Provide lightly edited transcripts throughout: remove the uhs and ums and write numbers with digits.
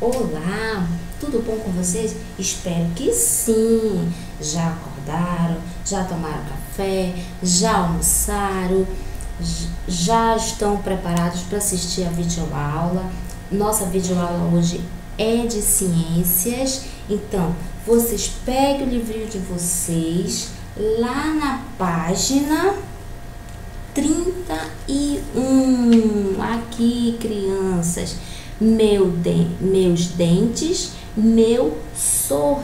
Olá, tudo bom com vocês? Espero que sim! Já acordaram, já tomaram café, já almoçaram, já estão preparados para assistir a videoaula. Nossa videoaula hoje é de ciências, então vocês peguem o livrinho de vocês lá na página 31, aqui, crianças. Meus dentes, meu sorriso.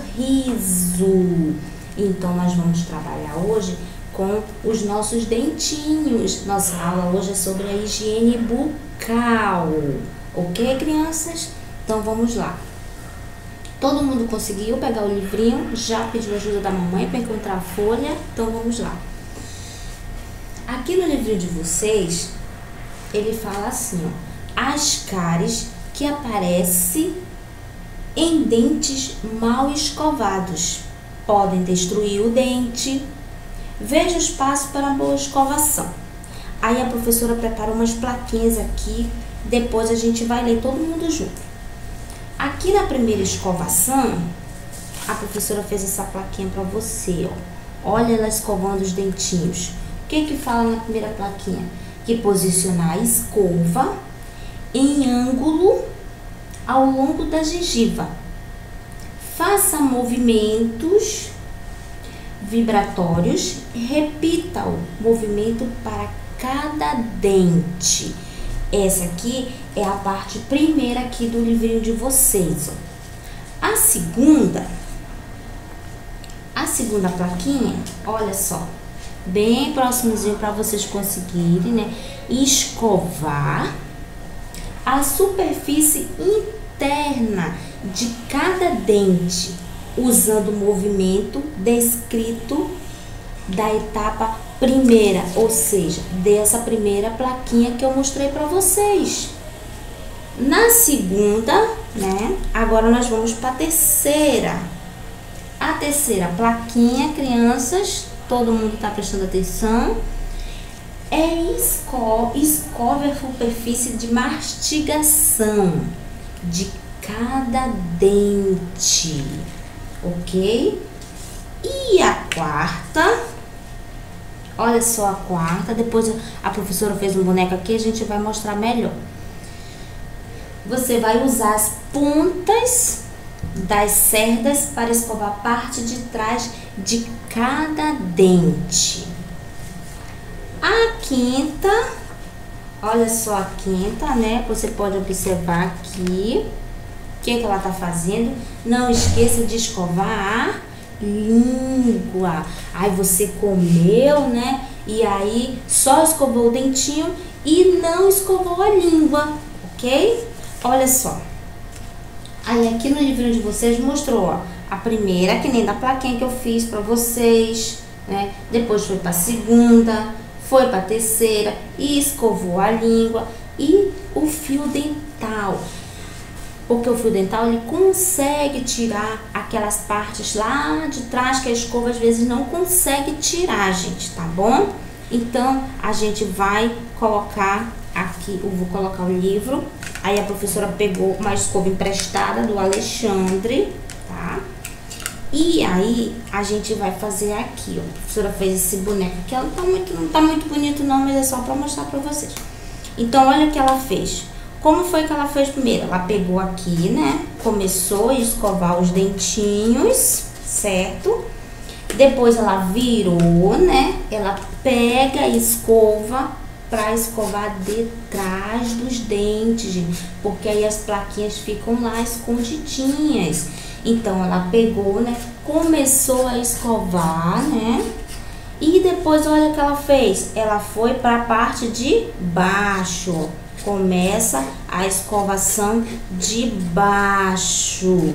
Então nós vamos trabalhar hoje com os nossos dentinhos. Nossa aula hoje é sobre a higiene bucal. Ok, crianças? Então vamos lá. Todo mundo conseguiu pegar o livrinho? Já pediu ajuda da mamãe para encontrar a folha? Então vamos lá. Aqui no livrinho de vocês, ele fala assim, ó, as cáries que aparecem em dentes mal escovados podem destruir o dente. Veja os passos para uma boa escovação. Aí a professora preparou umas plaquinhas aqui, depois a gente vai ler todo mundo junto. Aqui na primeira escovação, a professora fez essa plaquinha para você, ó. Olha ela escovando os dentinhos. O que fala na primeira plaquinha? Que posicionar a escova em ângulo ao longo da gengiva. Faça movimentos vibratórios, repita o movimento para cada dente. Essa aqui é a parte primeira aqui do livrinho de vocês, ó. A segunda plaquinha, olha só, bem próximozinho para vocês conseguirem, né, escovar a superfície interna de cada dente, usando o movimento descrito da etapa primeira, ou seja, dessa primeira plaquinha que eu mostrei para vocês. Na segunda, né, agora nós vamos para a terceira. A terceira plaquinha, crianças, todo mundo está prestando atenção? Escove a superfície de mastigação de cada dente, ok? E a quarta, olha só a quarta, depois a professora fez um boneco aqui, a gente vai mostrar melhor. Você vai usar as pontas das cerdas para escovar a parte de trás de cada dente. A quinta, olha só a quinta, né? Você pode observar aqui o que ela tá fazendo. Não esqueça de escovar a língua. Aí você comeu, né? E aí só escovou o dentinho e não escovou a língua, ok? Olha só. Aí aqui no livrinho de vocês mostrou, ó, a primeira, que nem da plaquinha que eu fiz pra vocês, né? Depois foi pra segunda, foi para a terceira e escovou a língua e o fio dental. Porque o fio dental ele consegue tirar aquelas partes lá de trás que a escova às vezes não consegue tirar, gente, tá bom? Então a gente vai colocar aqui, eu vou colocar o livro. Aí a professora pegou uma escova emprestada do Alexandre, tá? E aí, a gente vai fazer aqui, ó. A professora fez esse boneco aqui. Ela não tá muito bonito não, mas é só pra mostrar pra vocês. Então, olha o que ela fez. Como foi que ela fez primeiro? Ela pegou aqui, né? Começou a escovar os dentinhos, certo? Depois ela virou, né? Ela pega a escova pra escovar detrás dos dentes, gente. Porque aí as plaquinhas ficam lá escondidinhas. Então, ela pegou, né, começou a escovar, né, e depois, olha o que ela fez. Ela foi para a parte de baixo. Começa a escovação de baixo.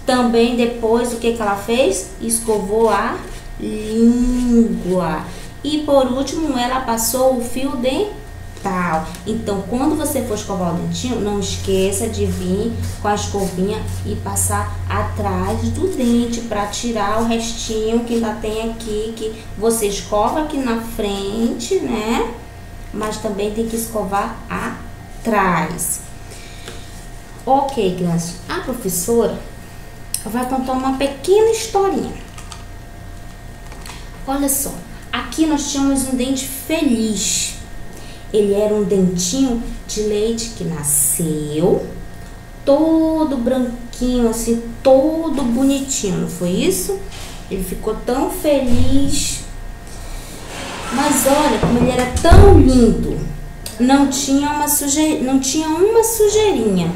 Também depois, o que ela fez? Escovou a língua. E por último, ela passou o fio dental. Então, quando você for escovar o dentinho, não esqueça de vir com a escovinha e passar atrás do dente para tirar o restinho que ainda tem aqui, que você escova aqui na frente, né? Mas também tem que escovar atrás. Ok, crianças, a professora vai contar uma pequena historinha. Olha só, aqui nós tínhamos um dente feliz. Ele era um dentinho de leite que nasceu todo branquinho, assim, todo bonitinho, não foi isso? Ele ficou tão feliz. Mas olha como ele era tão lindo. Não tinha uma sujeirinha.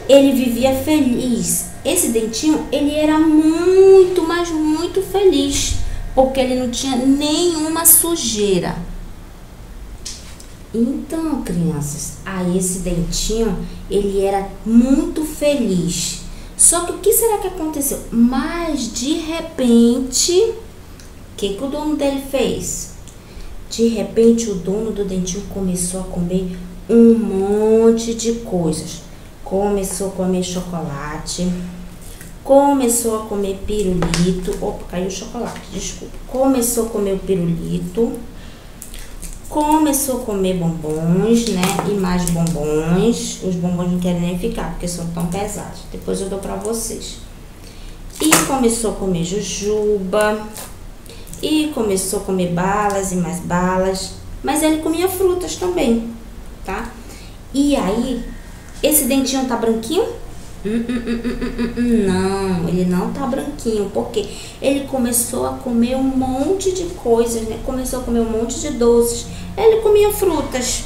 Ele vivia feliz. Esse dentinho, ele era muito, mas muito feliz, porque ele não tinha nenhuma sujeira. Então, crianças, esse dentinho, ele era muito feliz. Só que o que será que aconteceu? Mas, de repente, o que o dono dele fez? De repente, o dono do dentinho começou a comer um monte de coisas. Começou a comer chocolate, começou a comer pirulito. Opa, caiu o chocolate, desculpa. Começou a comer o pirulito. Começou a comer bombons, né? E mais bombons. Os bombons não querem nem ficar, porque são tão pesados. Depois eu dou pra vocês. E começou a comer jujuba. E começou a comer balas e mais balas. Mas ele comia frutas também, tá? E aí, esse dentinho tá branquinho? Não, ele não tá branquinho, porque ele começou a comer um monte de coisas, né? Começou a comer um monte de doces. Ele comia frutas.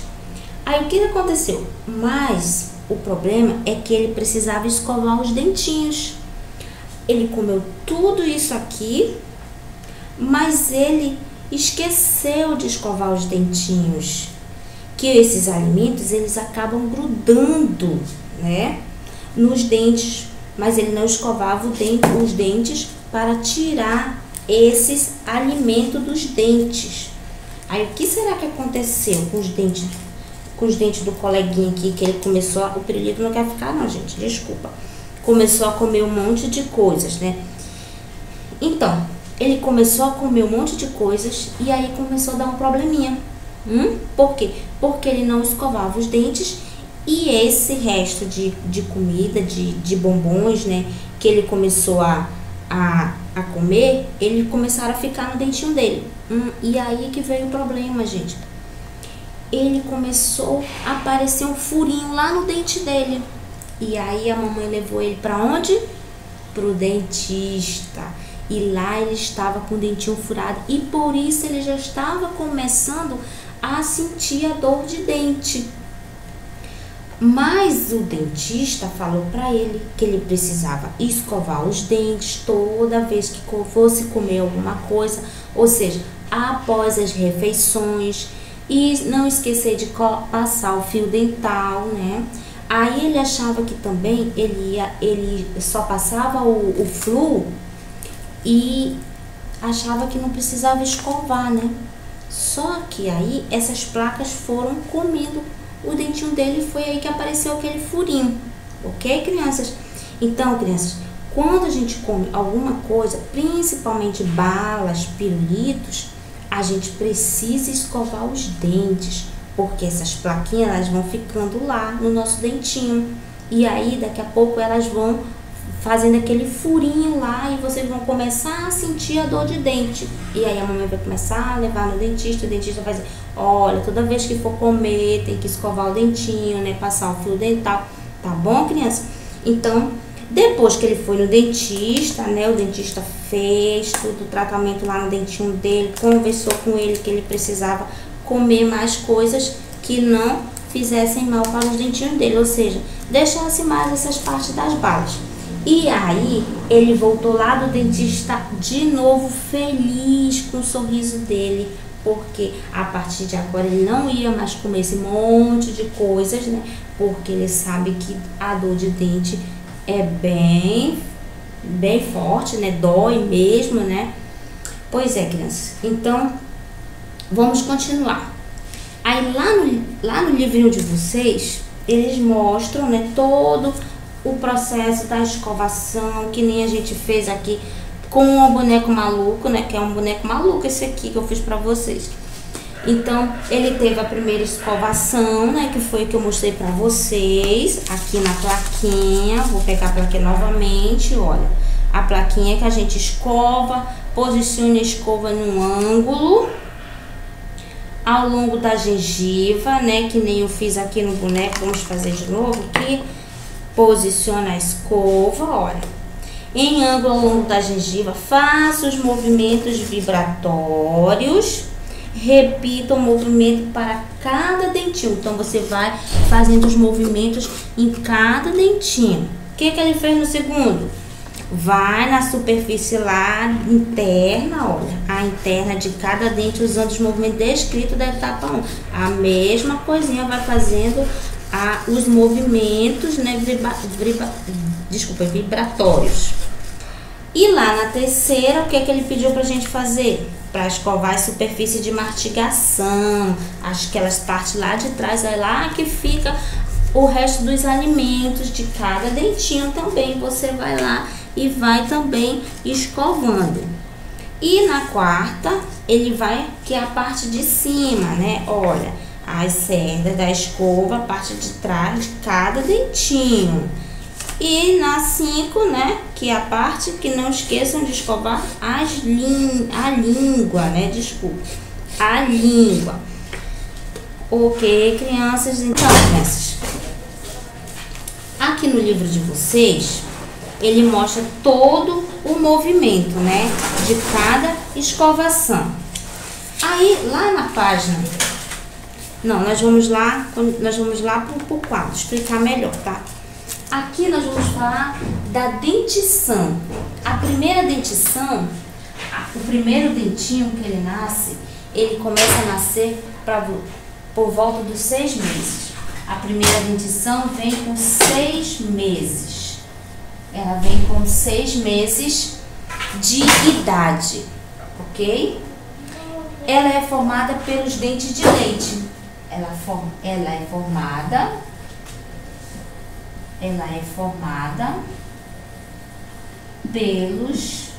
Aí o que aconteceu? Mas o problema é que ele precisava escovar os dentinhos. Ele comeu tudo isso aqui, mas ele esqueceu de escovar os dentinhos. Que esses alimentos, eles acabam grudando, né, nos dentes, mas ele não escovava os dentes para tirar esses alimentos dos dentes. Aí o que será que aconteceu com os dentes do coleguinha aqui, que ele começou o pirulito não quer ficar não, gente, desculpa. Começou a comer um monte de coisas, né? Então, ele começou a comer um monte de coisas e aí começou a dar um probleminha. Por quê? Porque ele não escovava os dentes e esse resto de comida, de bombons, né, que ele começou a comer, ele começaram a ficar no dentinho dele. E aí que veio o problema, gente. Ele começou a aparecer um furinho lá no dente dele. E aí a mamãe levou ele para onde? Pro dentista. E lá ele estava com o dentinho furado e por isso ele já estava começando a sentir a dor de dente. Mas o dentista falou para ele que ele precisava escovar os dentes toda vez que fosse comer alguma coisa, ou seja, após as refeições, e não esquecer de passar o fio dental, né? Aí ele achava que também ele só passava o flu e achava que não precisava escovar, né? Só que aí essas placas foram comendo o dentinho dele e foi aí que apareceu aquele furinho, ok, crianças? Então, crianças, quando a gente come alguma coisa, principalmente balas, pirulitos, a gente precisa escovar os dentes, porque essas plaquinhas elas vão ficando lá no nosso dentinho e aí daqui a pouco elas vão fazendo aquele furinho lá e vocês vão começar a sentir a dor de dente. E aí a mamãe vai começar a levar no dentista, o dentista vai dizer, olha, toda vez que for comer tem que escovar o dentinho, né, passar o fio dental, tá bom, criança? Então, depois que ele foi no dentista, né, o dentista fez todo o tratamento lá no dentinho dele, conversou com ele que ele precisava comer mais coisas que não fizessem mal para os dentinhos dele, ou seja, deixasse mais essas partes das balas. E aí, ele voltou lá do dentista de novo, feliz com o sorriso dele, porque a partir de agora ele não ia mais comer esse monte de coisas, né? Porque ele sabe que a dor de dente é bem forte, né? Dói mesmo, né? Pois é, crianças. Então, vamos continuar. Aí, lá no livrinho de vocês, eles mostram, né, todo o processo da escovação, que nem a gente fez aqui com o boneco maluco, né? Que é um boneco maluco esse aqui que eu fiz pra vocês. Então, ele teve a primeira escovação, né? Que foi que eu mostrei pra vocês. Aqui na plaquinha. Vou pegar a plaquinha novamente, olha. A plaquinha que a gente escova. Posicione a escova num ângulo. Ao longo da gengiva, né? Que nem eu fiz aqui no boneco. Vamos fazer de novo aqui. Posiciona a escova, olha. Em ângulo ao longo da gengiva. Faça os movimentos vibratórios. Repita o movimento para cada dentinho. Então, você vai fazendo os movimentos em cada dentinho. O que ele fez no segundo? Vai na superfície lá interna, olha. A interna de cada dente usando os movimentos descritos da etapa 1. A mesma coisinha vai fazendo os movimentos, né, vibratórios. E lá na terceira, o que ele pediu pra gente fazer? Para escovar a superfície de mastigação, aquelas partes lá de trás, é lá que fica o resto dos alimentos de cada dentinho também. Você vai lá e vai também escovando. E na quarta, ele vai, que é a parte de cima, né? Olha, as cerdas da escova, a parte de trás de cada dentinho. E na 5, né, que é a parte que não esqueçam de escovar a língua, né, desculpa, a língua. Ok, crianças? Então, crianças, aqui no livro de vocês, ele mostra todo o movimento, né, de cada escovação. Aí, lá na página, não, nós vamos lá pro quadro, explicar melhor, tá? Aqui nós vamos falar da dentição. A primeira dentição, o primeiro dentinho que ele nasce, ele começa a nascer por volta dos 6 meses. A primeira dentição vem com 6 meses. Ela vem com 6 meses de idade, ok? Ela é formada pelos dentes de leite. Ela é formada pelos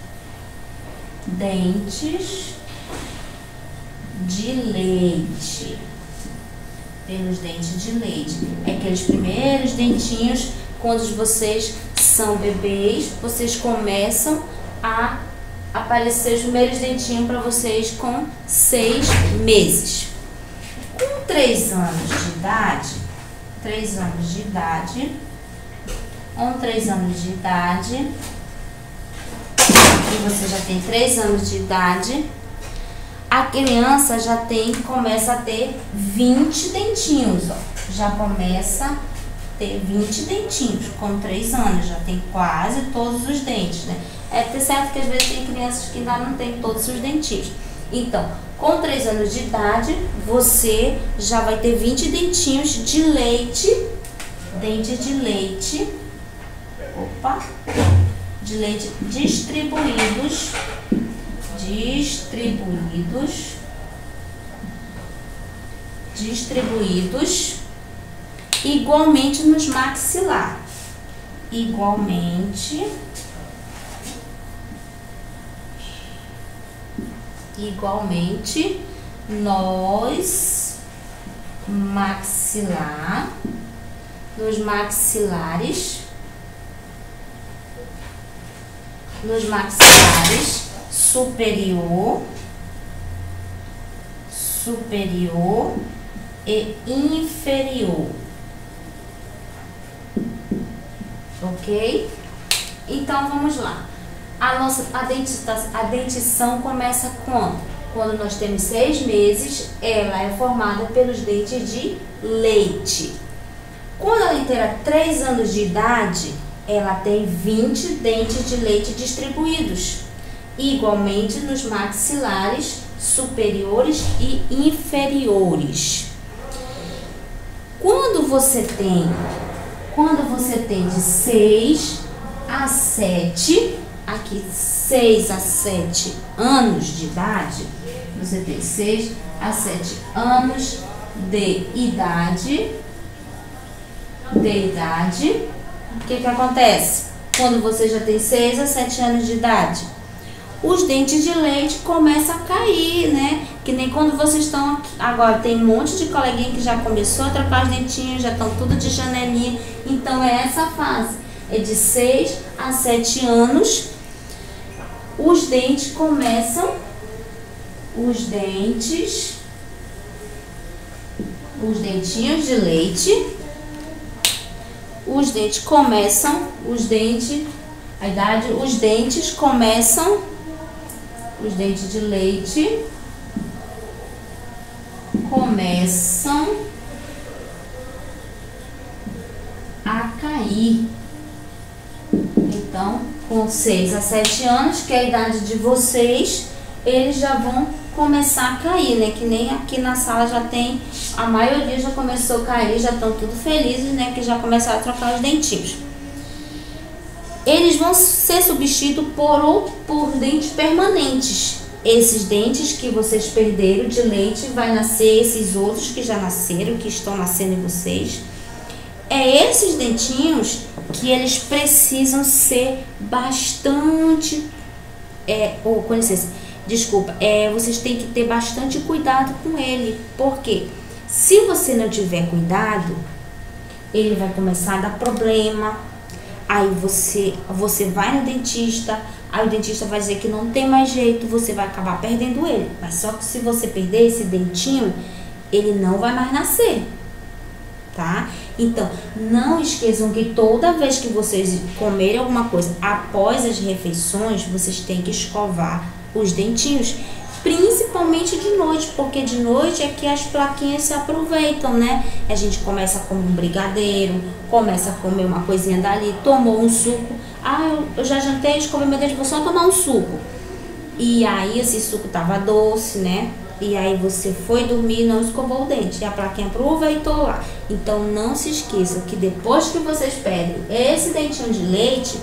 dentes de leite. Pelos dentes de leite. É aqueles primeiros dentinhos, quando vocês são bebês, vocês começam a aparecer os primeiros dentinhos para vocês com 6 meses. Com 3 anos de idade, 3 anos de idade, e você já tem 3 anos de idade, a criança já começa a ter 20 dentinhos, ó. Já começa a ter 20 dentinhos, com 3 anos, já tem quase todos os dentes, né? É até certo que às vezes tem crianças que ainda não tem todos os dentinhos. Então, com 3 anos de idade, você já vai ter 20 dentinhos de leite, dente de leite, de leite distribuídos igualmente nos maxilar. Igualmente nos maxilares superior e inferior. Ok? Então, vamos lá. A dentição começa quando? Quando nós temos 6 meses, ela é formada pelos dentes de leite. Quando ela inteira 3 anos de idade, ela tem 20 dentes de leite distribuídos, igualmente nos maxilares superiores e inferiores. Quando você tem de 6 a 7, aqui 6 a 7 anos de idade, você tem 6 a 7 anos de idade, o que acontece? Quando você já tem 6 a 7 anos de idade, os dentes de leite começam a cair, né? Que nem quando vocês estão aqui. Agora tem um monte de coleguinha que já começou a trocar os dentinhos, já estão tudo de janelinha. Então é essa fase. É de 6 a 7 anos. Os dentes começam. Os dentinhos de leite. Os dentes começam. Os dentes começam. Os dentes de leite começam a cair. Então, com 6 a 7 anos, que é a idade de vocês, eles já vão começar a cair, né? Que nem aqui na sala já tem, a maioria já começou a cair, já estão tudo felizes, né? Que já começaram a trocar os dentinhos. Eles vão ser substituídos por dentes permanentes. Esses dentes que vocês perderam de leite, vai nascer esses outros que já nasceram, que estão nascendo em vocês. É esses dentinhos que eles precisam ser bastante... com licença, desculpa. Vocês têm que ter bastante cuidado com ele. Porque se você não tiver cuidado, ele vai começar a dar problema. Aí você vai no dentista, aí o dentista vai dizer que não tem mais jeito, você vai acabar perdendo ele. Mas só que se você perder esse dentinho, ele não vai mais nascer, tá? Então, não esqueçam que toda vez que vocês comerem alguma coisa após as refeições, vocês têm que escovar os dentinhos. Principalmente de noite, porque de noite é que as plaquinhas se aproveitam, né? A gente começa a comer um brigadeiro, começa a comer uma coisinha dali, tomou um suco. Eu já jantei, escovei meu dente, vou só tomar um suco. E aí esse suco tava doce, né? E aí você foi dormir e não escovou o dente. E a plaquinha aproveitou lá. Então não se esqueçam que depois que vocês perdem esse dentinho de leite,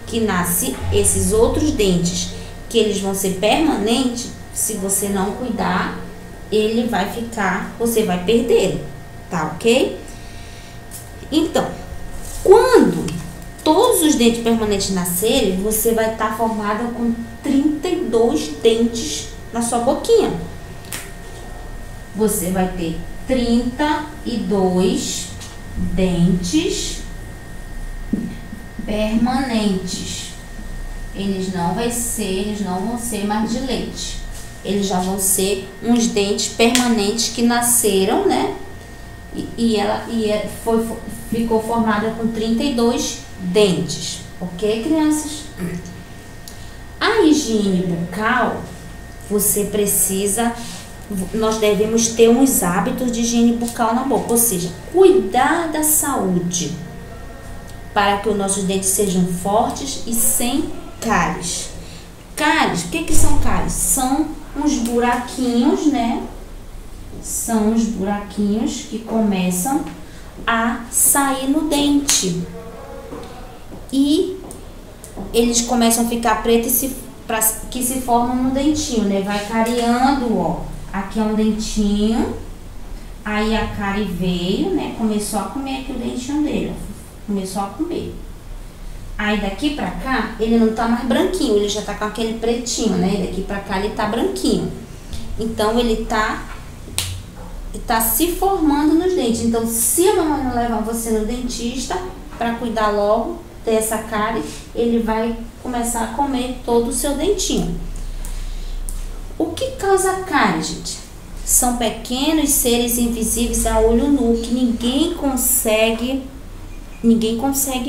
que nasce esses outros dentes, que eles vão ser permanentes. Se você não cuidar, ele vai ficar, você vai perder, tá ok? Então, quando todos os dentes permanentes nascerem, você vai estar formada com 32 dentes na sua boquinha. Você vai ter 32 dentes permanentes. Eles não vão ser mais de leite. Eles já vão ser uns dentes permanentes que nasceram, né? Ficou formada com 32 dentes. Ok, crianças? A higiene bucal, nós devemos ter uns hábitos de higiene bucal na boca. Ou seja, cuidar da saúde, para que os nossos dentes sejam fortes e sem cáries. Cáries, o que são cáries? São uns buraquinhos, né? São os buraquinhos que começam a sair no dente. E eles começam a ficar pretos que se formam no dentinho, né? Vai cariando, ó. Aqui é um dentinho. Aí a cárie veio, né? Começou a comer aqui o dentinho dele, ó. Começou a comer. Aí daqui pra cá, ele não tá mais branquinho, ele já tá com aquele pretinho, né? Daqui pra cá ele tá branquinho. Então ele tá se formando nos dentes. Então, se a mamãe não levar você no dentista pra cuidar logo dessa cárie, ele vai começar a comer todo o seu dentinho. O que causa cárie, gente? São pequenos seres invisíveis a olho nu, que ninguém consegue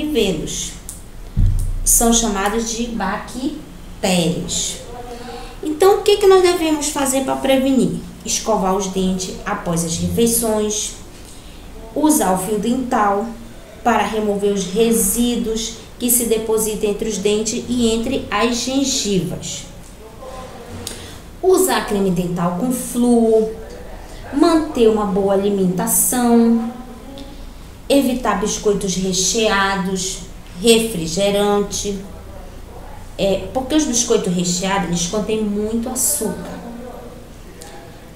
vê-los. São chamados de bactérias. Então, o que nós devemos fazer para prevenir? Escovar os dentes após as refeições, usar o fio dental para remover os resíduos que se depositam entre os dentes e entre as gengivas. Usar creme dental com flúor, manter uma boa alimentação, evitar biscoitos recheados, refrigerante, porque os biscoitos recheados, eles contêm muito açúcar.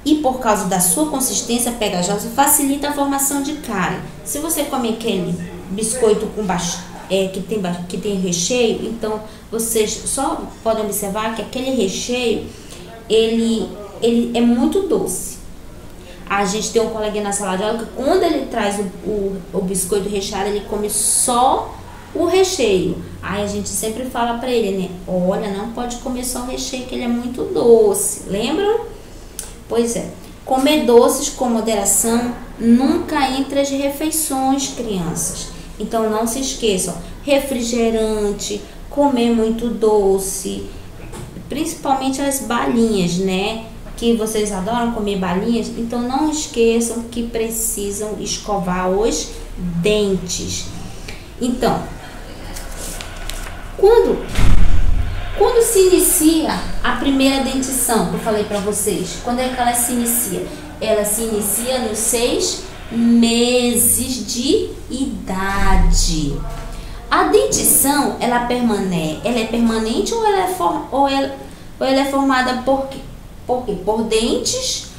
E por causa da sua consistência pegajosa, facilita a formação de cárie. Se você come aquele biscoito com que tem recheio, então vocês só podem observar que aquele recheio, ele ele é muito doce. A gente tem um coleguinha na sala de aula que quando ele traz o biscoito recheado, ele come só o recheio. Aí a gente sempre fala pra ele, né? Olha, não pode comer só o recheio, que ele é muito doce. Lembram? Pois é. Comer doces com moderação nunca entre as refeições, crianças. Então não se esqueçam. Refrigerante, comer muito doce, principalmente as balinhas, né? Que vocês adoram comer balinhas, então não esqueçam que precisam escovar os dentes. Então, quando se inicia a primeira dentição, que eu falei para vocês, quando é que ela se inicia? Ela se inicia nos 6 meses de idade. A dentição, ela é permanente ou ela é formada por quê? Por dentes,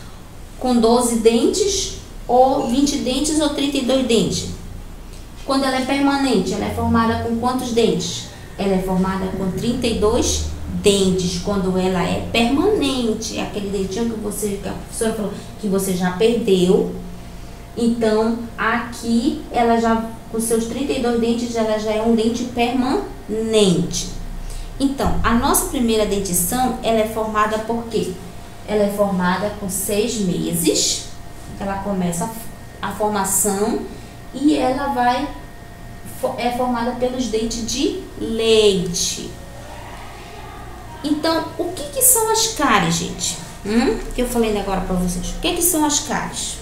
com 12 dentes, ou 20 dentes, ou 32 dentes. Quando ela é permanente, ela é formada com quantos dentes? Ela é formada com 32 dentes. Quando ela é permanente, é aquele dentinho que a professora falou que você já perdeu. Então, aqui, ela já, com seus 32 dentes, ela já é um dente permanente. Então, a nossa primeira dentição, ela é formada por quê? Ela é formada com 6 meses, ela começa a formação e ela é formada pelos dentes de leite. Então, o que são as cáries, gente? Que eu falei agora para vocês. O que são as cáries?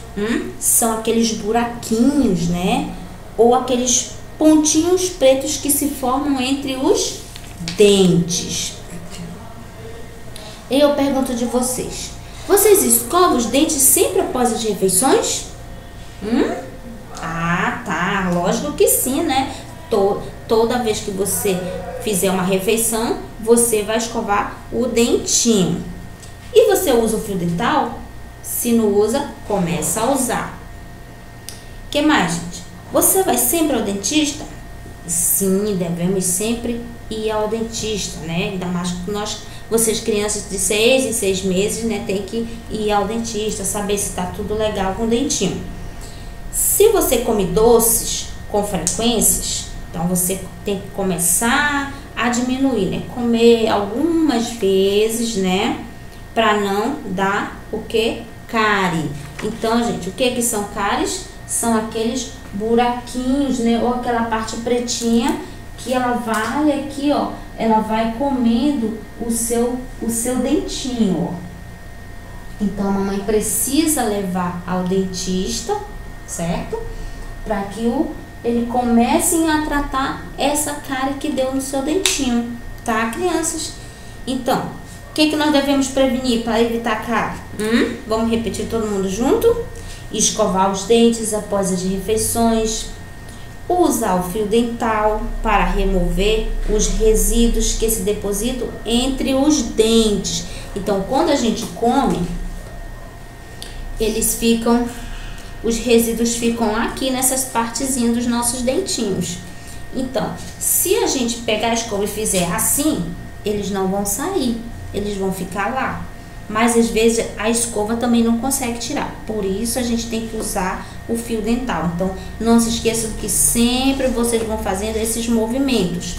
São aqueles buraquinhos, né? Ou aqueles pontinhos pretos que se formam entre os dentes. Eu pergunto de vocês: vocês escovam os dentes sempre após as refeições? Ah, tá. Lógico que sim, né? Toda vez que você fizer uma refeição, você vai escovar o dentinho. E você usa o fio dental? Se não usa, começa a usar. O que mais, gente? Você vai sempre ao dentista? Sim, devemos sempre ir ao dentista, né? Ainda mais que vocês crianças de 6 em 6 meses, né, tem que ir ao dentista, saber se tá tudo legal com o dentinho. Se você come doces com frequências, então você tem que começar a diminuir, né? Comer algumas vezes, né? Para não dar o que? Cárie. Então, gente, o que são cáries? São aqueles buraquinhos, né? Ou aquela parte pretinha que ela vai aqui, ó. Ela vai comendo o seu dentinho, ó. Então, a mamãe precisa levar ao dentista, certo? Para que ele comece a tratar essa cárie que deu no seu dentinho, tá, crianças? Então, o que nós devemos prevenir para evitar cárie? Vamos repetir todo mundo junto? Escovar os dentes após as refeições, usar o fio dental para remover os resíduos que se depositam entre os dentes. Então, quando a gente come, os resíduos ficam aqui nessas partezinhas dos nossos dentinhos. Então, se a gente pegar a escova e fizer assim, eles não vão sair, eles vão ficar lá. Mas às vezes a escova também não consegue tirar. Por isso a gente tem que usar o fio dental. Então, não se esqueçam que sempre vocês vão fazendo esses movimentos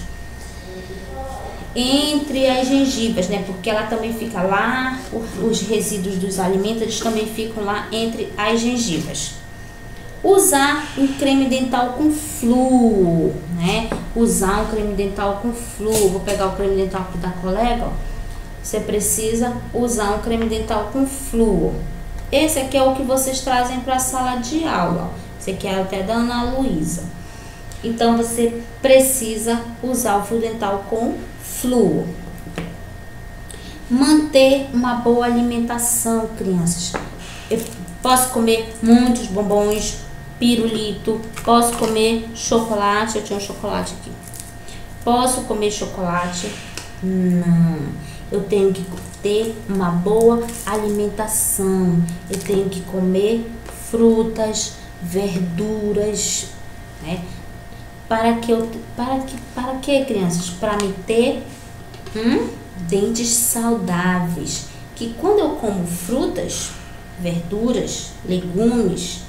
entre as gengivas, né? Porque ela também fica lá, os resíduos dos alimentos, eles também ficam lá entre as gengivas. Usar um creme dental com flúor, né? Usar um creme dental com flúor. Vou pegar o creme dental aqui da colega, ó. Você precisa usar um creme dental com flúor. Esse aqui é o que vocês trazem para a sala de aula, ó. Esse aqui é até da Ana Luísa. Então, você precisa usar o fio dental com flúor. Manter uma boa alimentação, crianças. Eu posso comer muitos bombons, pirulito, posso comer chocolate, eu tinha um chocolate aqui. Posso comer chocolate? Não. Eu tenho que ter uma boa alimentação. Eu tenho que comer frutas, verduras, né? Para que, crianças? Para me ter dentes saudáveis, que quando eu como frutas, verduras, legumes,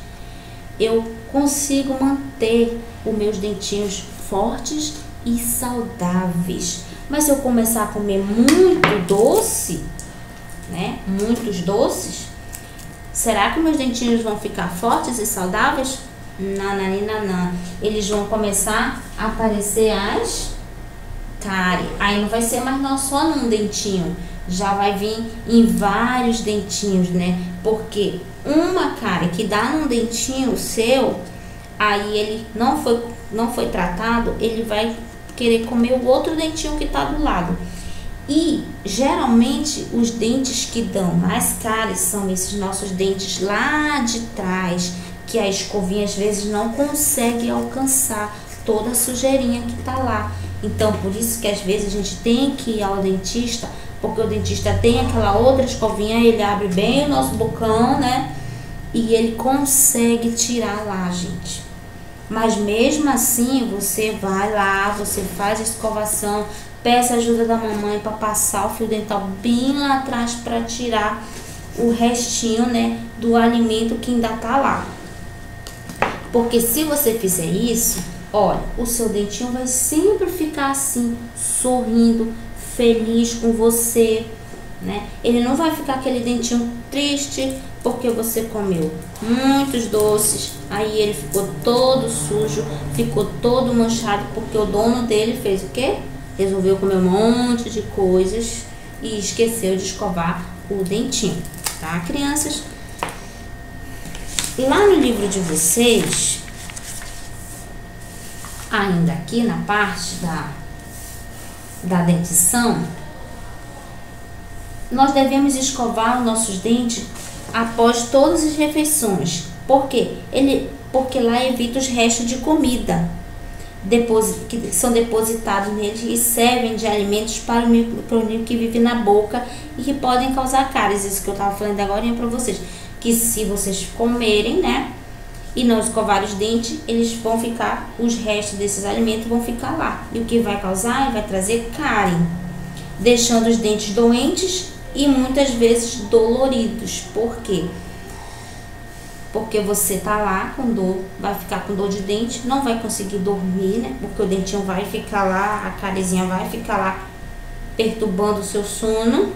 eu consigo manter os meus dentinhos fortes e saudáveis. Mas se eu começar a comer muito doce, né, muitos doces, será que meus dentinhos vão ficar fortes e saudáveis? Não. Eles vão começar a aparecer as cárie. Aí não vai ser mais só num dentinho, já vai vir em vários dentinhos, né? Porque uma cárie que dá num dentinho seu, aí ele não foi tratado, ele vai querer comer o outro dentinho que tá do lado. E geralmente os dentes que dão mais cáries são esses nossos dentes lá de trás, que a escovinha às vezes não consegue alcançar toda a sujeirinha que tá lá. Então por isso que às vezes a gente tem que ir ao dentista, porque o dentista tem aquela outra escovinha, ele abre bem o nosso bocão, né? E ele consegue tirar lá, gente. Mas mesmo assim, você vai lá, você faz a escovação, peça ajuda da mamãe para passar o fio dental bem lá atrás para tirar o restinho, né, do alimento que ainda tá lá. Porque se você fizer isso, olha, o seu dentinho vai sempre ficar assim, sorrindo, feliz com você, né? Ele não vai ficar aquele dentinho triste porque você comeu muitos doces, aí ele ficou todo sujo, ficou todo manchado porque o dono dele fez o quê? Resolveu comer um monte de coisas e esqueceu de escovar o dentinho, tá, crianças? Lá no livro de vocês, ainda aqui na parte da dentição, nós devemos escovar os nossos dentes após todas as refeições. Por quê? Porque lá evita os restos de comida que são depositados neles e servem de alimentos para o micro-organismo que vive na boca e que podem causar cáries. Isso que eu estava falando agora para vocês. Que se vocês comerem, né, e não escovar os dentes, eles vão ficar, os restos desses alimentos vão ficar lá. E o que vai causar? Vai trazer cárie, deixando os dentes doentes e muitas vezes doloridos. Por quê? Porque você tá lá com dor, vai ficar com dor de dente, não vai conseguir dormir, né? Porque o dentinho vai ficar lá, a cariezinha vai ficar lá perturbando o seu sono.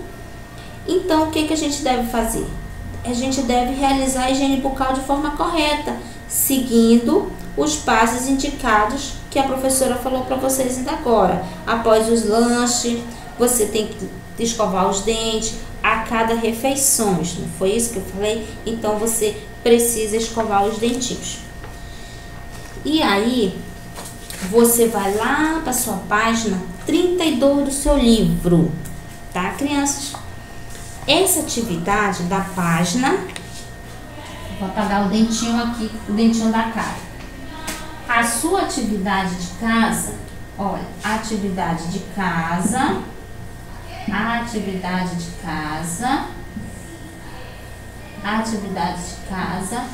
Então, o que a gente deve fazer? A gente deve realizar a higiene bucal de forma correta, seguindo os passos indicados que a professora falou para vocês ainda agora. Após os lanches, você tem que escovar os dentes a cada refeição, não foi isso que eu falei? Então você precisa escovar os dentinhos. E aí, você vai lá para sua página 32 do seu livro, tá, crianças? Essa atividade da página, vou apagar o dentinho aqui, o dentinho da cara. A sua atividade de casa, olha, atividade de casa,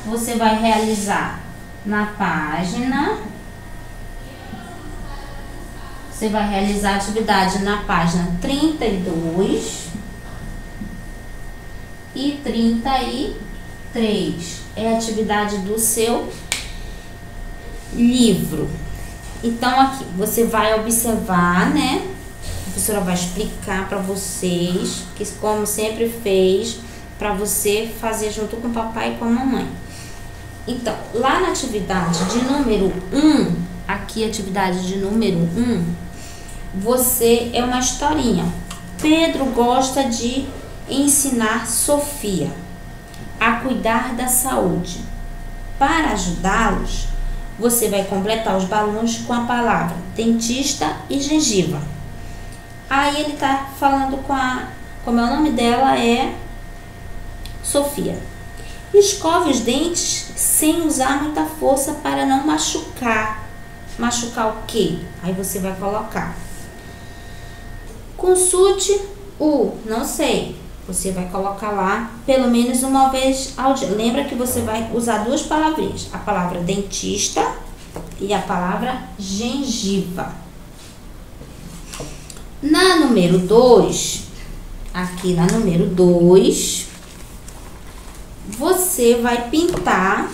você vai realizar na página, você vai realizar a atividade na página 32 e 33. É a atividade do seu livro. Então aqui você vai observar, né? A professora vai explicar para vocês, que como sempre fez, para você fazer junto com o papai e com a mamãe. Então, lá na atividade de número 1, aqui atividade de número 1, você é uma historinha. Pedro gosta de ensinar Sofia a cuidar da saúde. Para ajudá-los, você vai completar os balões com a palavra dentista e gengiva. Aí ele tá falando como é o nome dela, é Sofia. Escove os dentes sem usar muita força para não machucar. Machucar o quê? Aí você vai colocar. Consulte o, não sei. Você vai colocar lá pelo menos uma vez ao dia. Lembra que você vai usar duas palavrinhas. A palavra dentista e a palavra gengiva. Na número 2, aqui na número 2, você vai pintar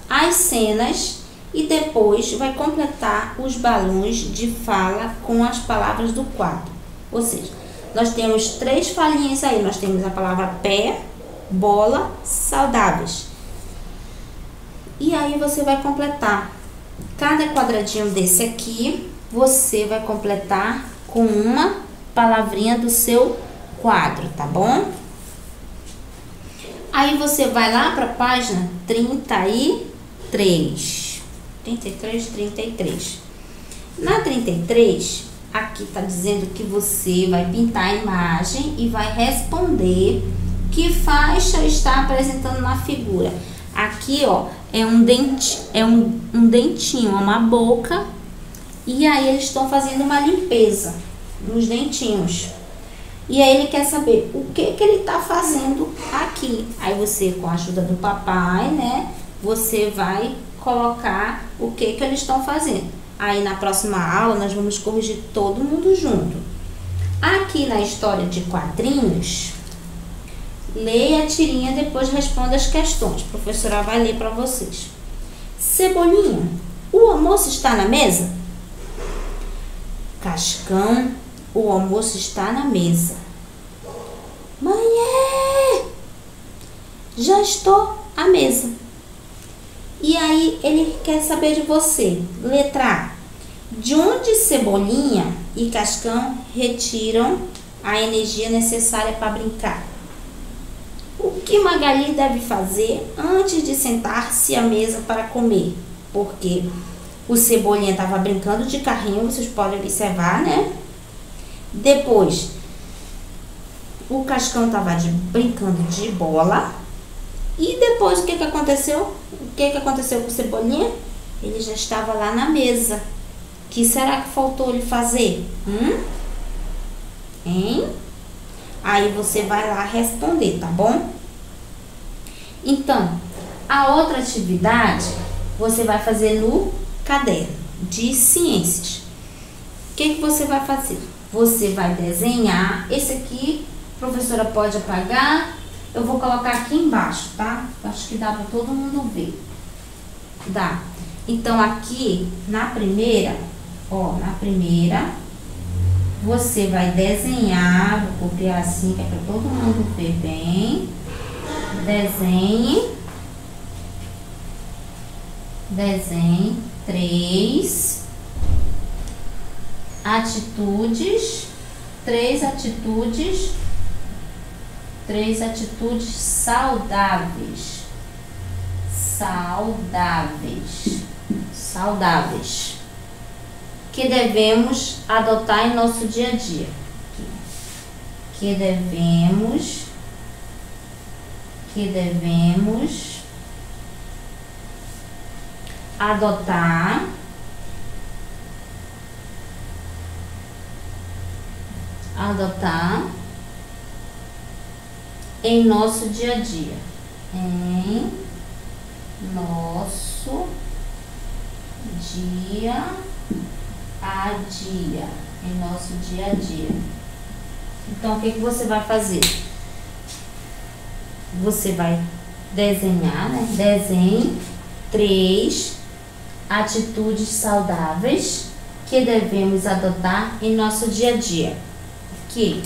as cenas e depois vai completar os balões de fala com as palavras do quadro. Ou seja, nós temos 3 falinhas aí. Nós temos a palavra pé, bola, saudáveis. E aí você vai completar. Cada quadradinho desse aqui, você vai completar com uma palavrinha do seu quadro, tá bom? Aí você vai lá para a página 33. 33. Na 33, aqui tá dizendo que você vai pintar a imagem e vai responder que faixa está apresentando na figura. Aqui, ó, é um dentinho, uma boca, e aí eles estão fazendo uma limpeza nos dentinhos. E aí ele quer saber o que ele tá fazendo aqui. Aí você, com a ajuda do papai, né, você vai colocar o que eles estão fazendo. Aí na próxima aula nós vamos corrigir todo mundo junto. Aqui na história de quadrinhos, leia a tirinha, depois responda as questões. A professora vai ler para vocês. Cebolinha, o almoço está na mesa? Cascão, o almoço está na mesa. Mãe, já estou à mesa. E aí ele quer saber de você. Letra A. De onde Cebolinha e Cascão retiram a energia necessária para brincar? O que Magali deve fazer antes de sentar-se à mesa para comer? Porque o Cebolinha estava brincando de carrinho, vocês podem observar, né? Depois, o Cascão estava brincando de bola. E depois, o que aconteceu? O que aconteceu com o Cebolinha? Ele já estava lá na mesa. O que será que faltou ele fazer? Hein? Aí você vai lá responder, tá bom? Então, a outra atividade você vai fazer no caderno de ciências. O que você vai fazer? Você vai desenhar. Esse aqui, a professora pode apagar. Eu vou colocar aqui embaixo, tá? Acho que dá para todo mundo ver. Dá. Então, aqui, na primeira, ó, você vai desenhar. Vou copiar assim, que é para todo mundo ver bem. Desenhe 3 atitudes, 3 atitudes saudáveis. Que devemos adotar em nosso dia a dia. Que devemos adotar em nosso dia a dia. Em nosso dia a dia. Em nosso dia a dia. Então, o que você vai fazer? Você vai desenhar, né? Desenhe 3 atitudes saudáveis que devemos adotar em nosso dia a dia. Aqui.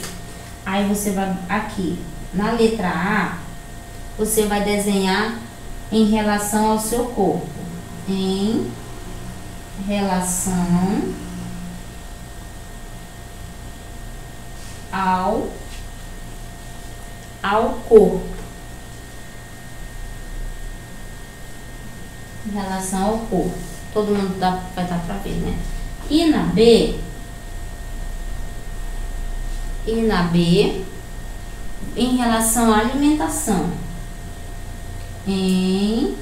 Aí você vai aqui na letra A, você vai desenhar em relação ao seu corpo. Em relação ao corpo. Em relação ao corpo. Todo mundo vai dar pra ver, né? E na B, em relação à alimentação. Em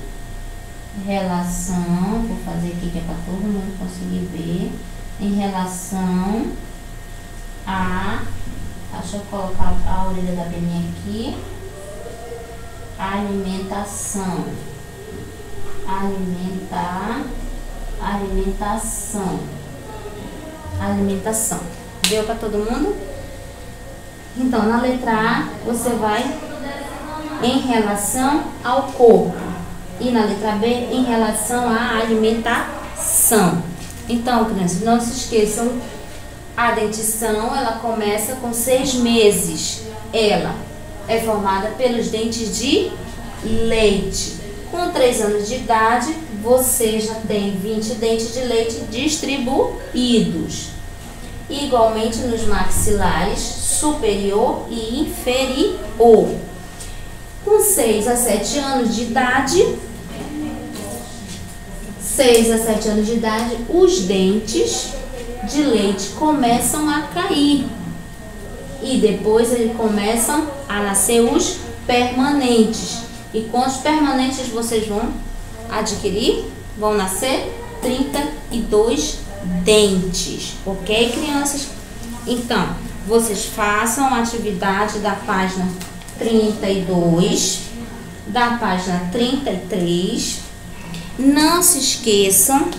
relação, vou fazer aqui que é para todo mundo conseguir ver. Em relação a, deixa eu colocar a orelha da abelhinha aqui. Alimentação. Alimentação. Deu para todo mundo? Então, na letra A, você vai em relação ao corpo. E na letra B, em relação à alimentação. Então, crianças, não se esqueçam, a dentição, ela começa com 6 meses. Ela é formada pelos dentes de leite. Com 3 anos de idade, você já tem 20 dentes de leite distribuídos. Igualmente nos maxilares superior e inferior. Com 6 a 7 anos de idade, 6 a 7 anos de idade, os dentes de leite começam a cair. E depois eles começam a nascer os permanentes. E com os permanentes vocês vão adquirir, vão nascer 32 dentes. Ok, crianças? Então, vocês façam a atividade da página 32, da página 33. Não se esqueçam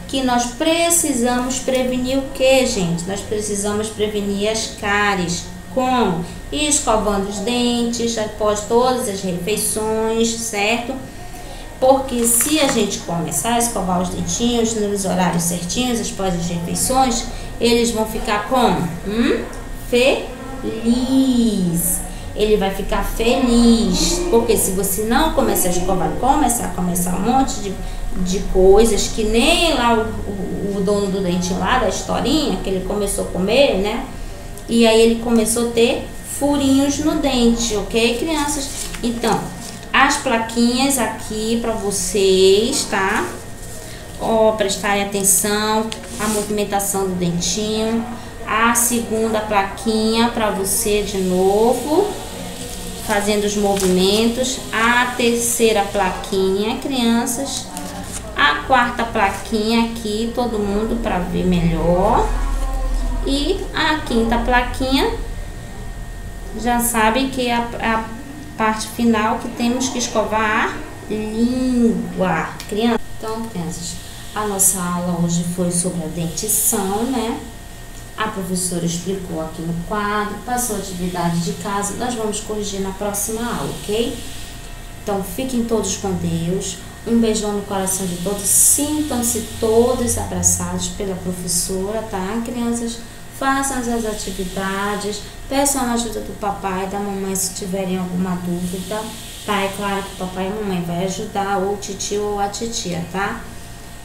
que nós precisamos prevenir o que, gente? Nós precisamos prevenir as cáries. Como? Escovando os dentes após todas as refeições, certo? Porque se a gente começar a escovar os dentinhos nos horários certinhos, após as refeições, eles vão ficar como? Feliz. Ele vai ficar feliz. Porque se você não começar a escovar, começar um monte de coisas que nem lá o dono do dente lá, da historinha, que ele começou a comer, né? E aí ele começou a ter furinhos no dente, ok, crianças? Então, as plaquinhas aqui para vocês, tá? Ó, prestarem atenção, a movimentação do dentinho. A segunda plaquinha para você de novo, fazendo os movimentos. A terceira plaquinha, crianças. A quarta plaquinha aqui, todo mundo para ver melhor. E a quinta plaquinha, já sabem que é a parte final que temos que escovar a língua. Criança. Então, crianças, a nossa aula hoje foi sobre a dentição, né? A professora explicou aqui no quadro, passou a atividade de casa, nós vamos corrigir na próxima aula, ok? Então, fiquem todos com Deus. Um beijão no coração de todos. Sintam-se todos abraçados pela professora, tá, crianças? Façam as atividades, peçam a ajuda do papai e da mamãe se tiverem alguma dúvida, tá? É claro que o papai e a mamãe vai ajudar, ou o titio ou a titia, tá?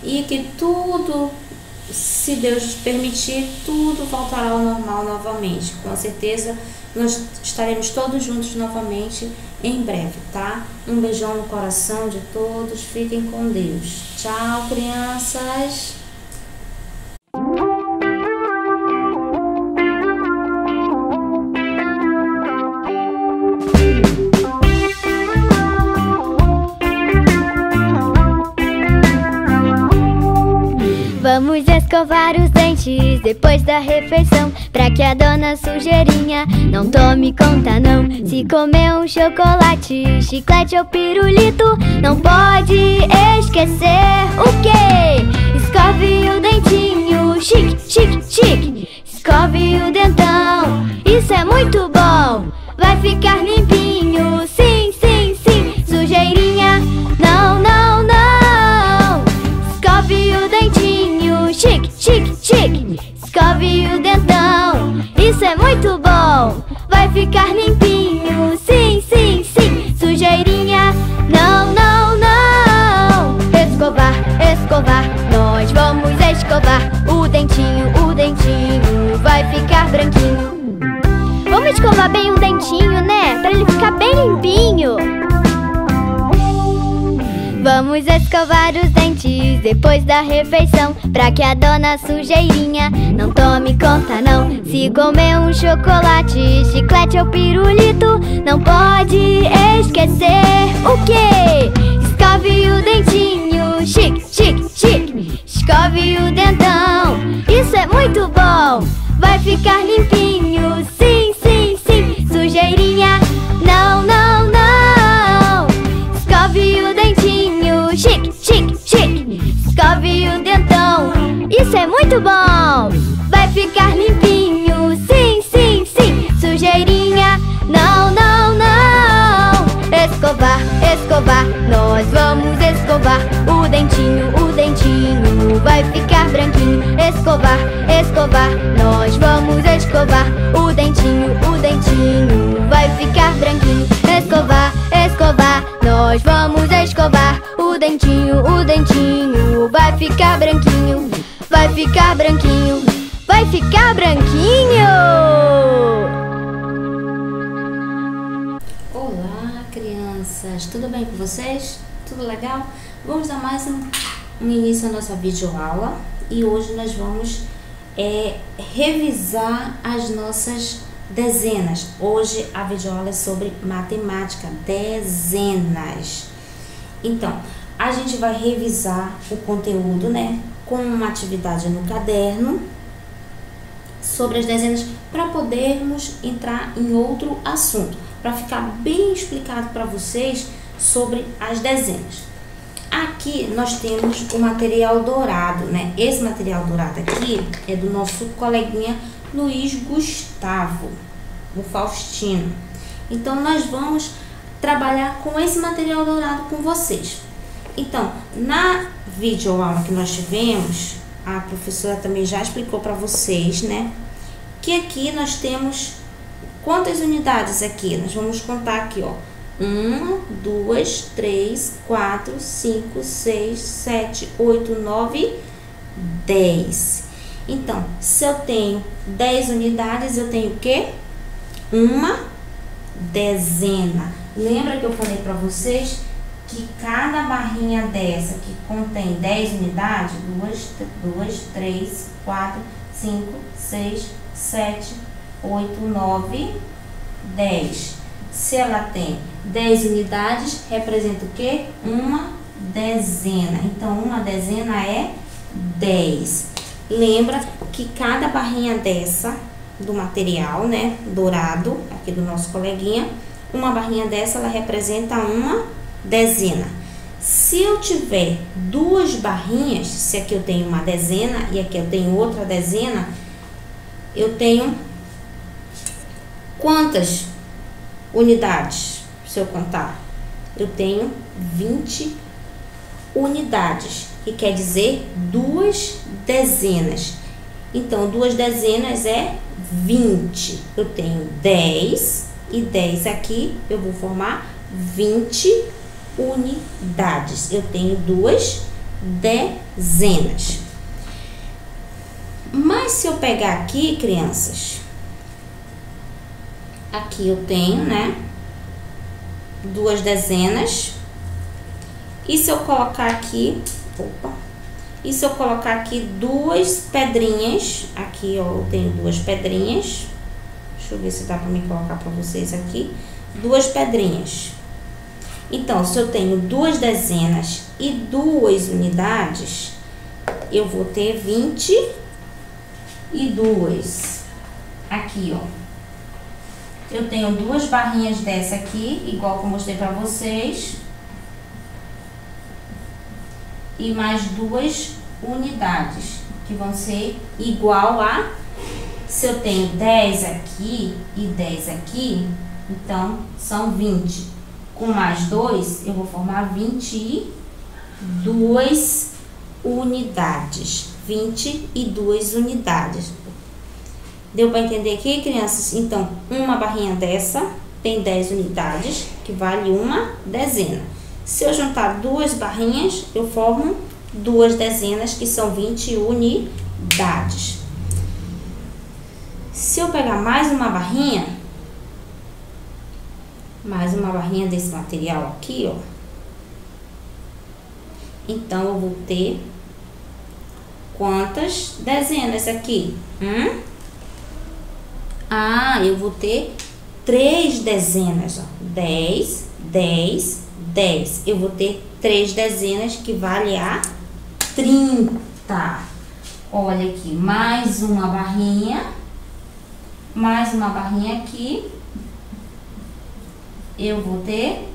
E que tudo, se Deus permitir, tudo voltará ao normal novamente. Com certeza, nós estaremos todos juntos novamente em breve, tá? Um beijão no coração de todos, fiquem com Deus. Tchau, crianças! Vamos escovar os dentes depois da refeição, pra que a dona sujeirinha não tome conta não. Se comer um chocolate, chiclete ou pirulito, não pode esquecer o quê? Escove o dentinho, chique, chique, chique. Escove o dentão, isso é muito bom. Vai ficar limpinho, sim, sim, sim. Sujeirinha, não, não, não. Escove o dentinho, chique, chique, chique. Escove o dentão, isso é muito bom. Vai ficar limpinho, sim, sim, sim. Sujeirinha, não, não, não. Escovar, escovar, nós vamos escovar o dentinho vai ficar branquinho. Vamos escovar bem o dentinho, né? Pra ele ficar bem limpinho. Vamos escovar os dentes depois da refeição, pra que a dona sujeirinha não tome conta não. Se comer um chocolate, chiclete ou pirulito, não pode esquecer o quê? Escove o dentinho, chique, chique, chique. Escove o dentão, isso é muito bom. Vai ficar limpinho, sim, sim, sim. Sujeirinha, não, não, não. Escove o dentinho, chique, chique, chique. Escove o dentão, isso é muito bom. Vai ficar limpinho, sim, sim, sim. escovar, escovar. Nós vamos escovar o dentinho vai ficar branquinho. Escovar, escovar. Nós vamos escovar o dentinho vai ficar branquinho. Vai ficar branquinho, vai ficar branquinho. Olá, crianças, tudo bem com vocês? Tudo legal? Vamos dar mais um início à nossa videoaula e hoje nós vamos revisar as nossas dezenas. Hoje a videoaula é sobre matemática, dezenas. Então, a gente vai revisar o conteúdo, né, com uma atividade no caderno sobre as dezenas para podermos entrar em outro assunto, para ficar bem explicado para vocês sobre as dezenas. Aqui nós temos o material dourado, né? Esse material dourado aqui é do nosso coleguinha Luiz Gustavo, o Faustino. Então, nós vamos trabalhar com esse material dourado com vocês. Então, na videoaula que nós tivemos, a professora também já explicou para vocês, né? Que aqui nós temos quantas unidades aqui? Nós vamos contar aqui, ó. 1, 2, 3, 4, 5, 6, 7, 8, 9, 10. Então, se eu tenho 10 unidades, eu tenho o quê? Uma dezena. Lembra que eu falei para vocês que cada barrinha dessa que contém 10 unidades, 2, 3, 4, 5, 6, 7, 8, 9, 10. Se ela tem 10 unidades, representa o quê? Uma dezena. Então, uma dezena é 10. Lembra que cada barrinha dessa, do material, né, dourado, aqui do nosso coleguinha, uma barrinha dessa, ela representa uma dezena. Se eu tiver duas barrinhas, se aqui eu tenho uma dezena e aqui eu tenho outra dezena, eu tenho quantas unidades? Se eu contar, eu tenho 20 unidades, que quer dizer duas dezenas. Então, duas dezenas é 20. Eu tenho 10 e 10 aqui, eu vou formar 20 unidades. Eu tenho duas dezenas. Mas se eu pegar aqui, crianças, aqui eu tenho, né, duas dezenas. E se eu colocar aqui, e se eu colocar aqui duas pedrinhas, aqui ó, eu tenho duas pedrinhas. Deixa eu ver se dá para me colocar para vocês aqui. Duas pedrinhas. Então, se eu tenho duas dezenas e duas unidades, eu vou ter 22. Aqui, ó. Eu tenho duas barrinhas dessa aqui, igual que eu mostrei pra vocês. E mais duas unidades, que vão ser igual a... Se eu tenho 10 aqui e 10 aqui, então são 20. Com mais 2, eu vou formar 22 unidades. 22 unidades. Deu para entender aqui, crianças? Então, uma barrinha dessa tem 10 unidades, que vale uma dezena. Se eu juntar duas barrinhas, eu formo duas dezenas, que são 20 unidades. Se eu pegar mais uma barrinha desse material aqui, ó, então eu vou ter quantas dezenas aqui? Eu vou ter 3 dezenas, ó. 10, 10, 10. Eu vou ter 3 dezenas, que vale a 30. Olha aqui, mais uma barrinha aqui. Eu vou ter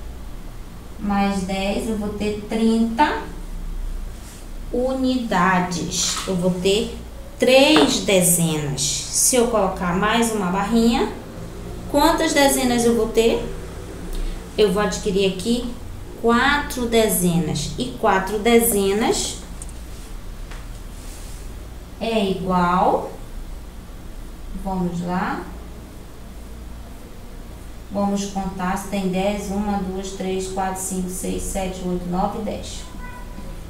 mais 10, eu vou ter 30 unidades. Eu vou ter 3 dezenas. Se eu colocar mais uma barrinha, quantas dezenas eu vou ter? Eu vou adquirir aqui 4 dezenas. E 4 dezenas é igual, vamos lá, vamos contar se tem 10, 1, 2, 3, 4, 5, 6, 7, 8, 9, 10.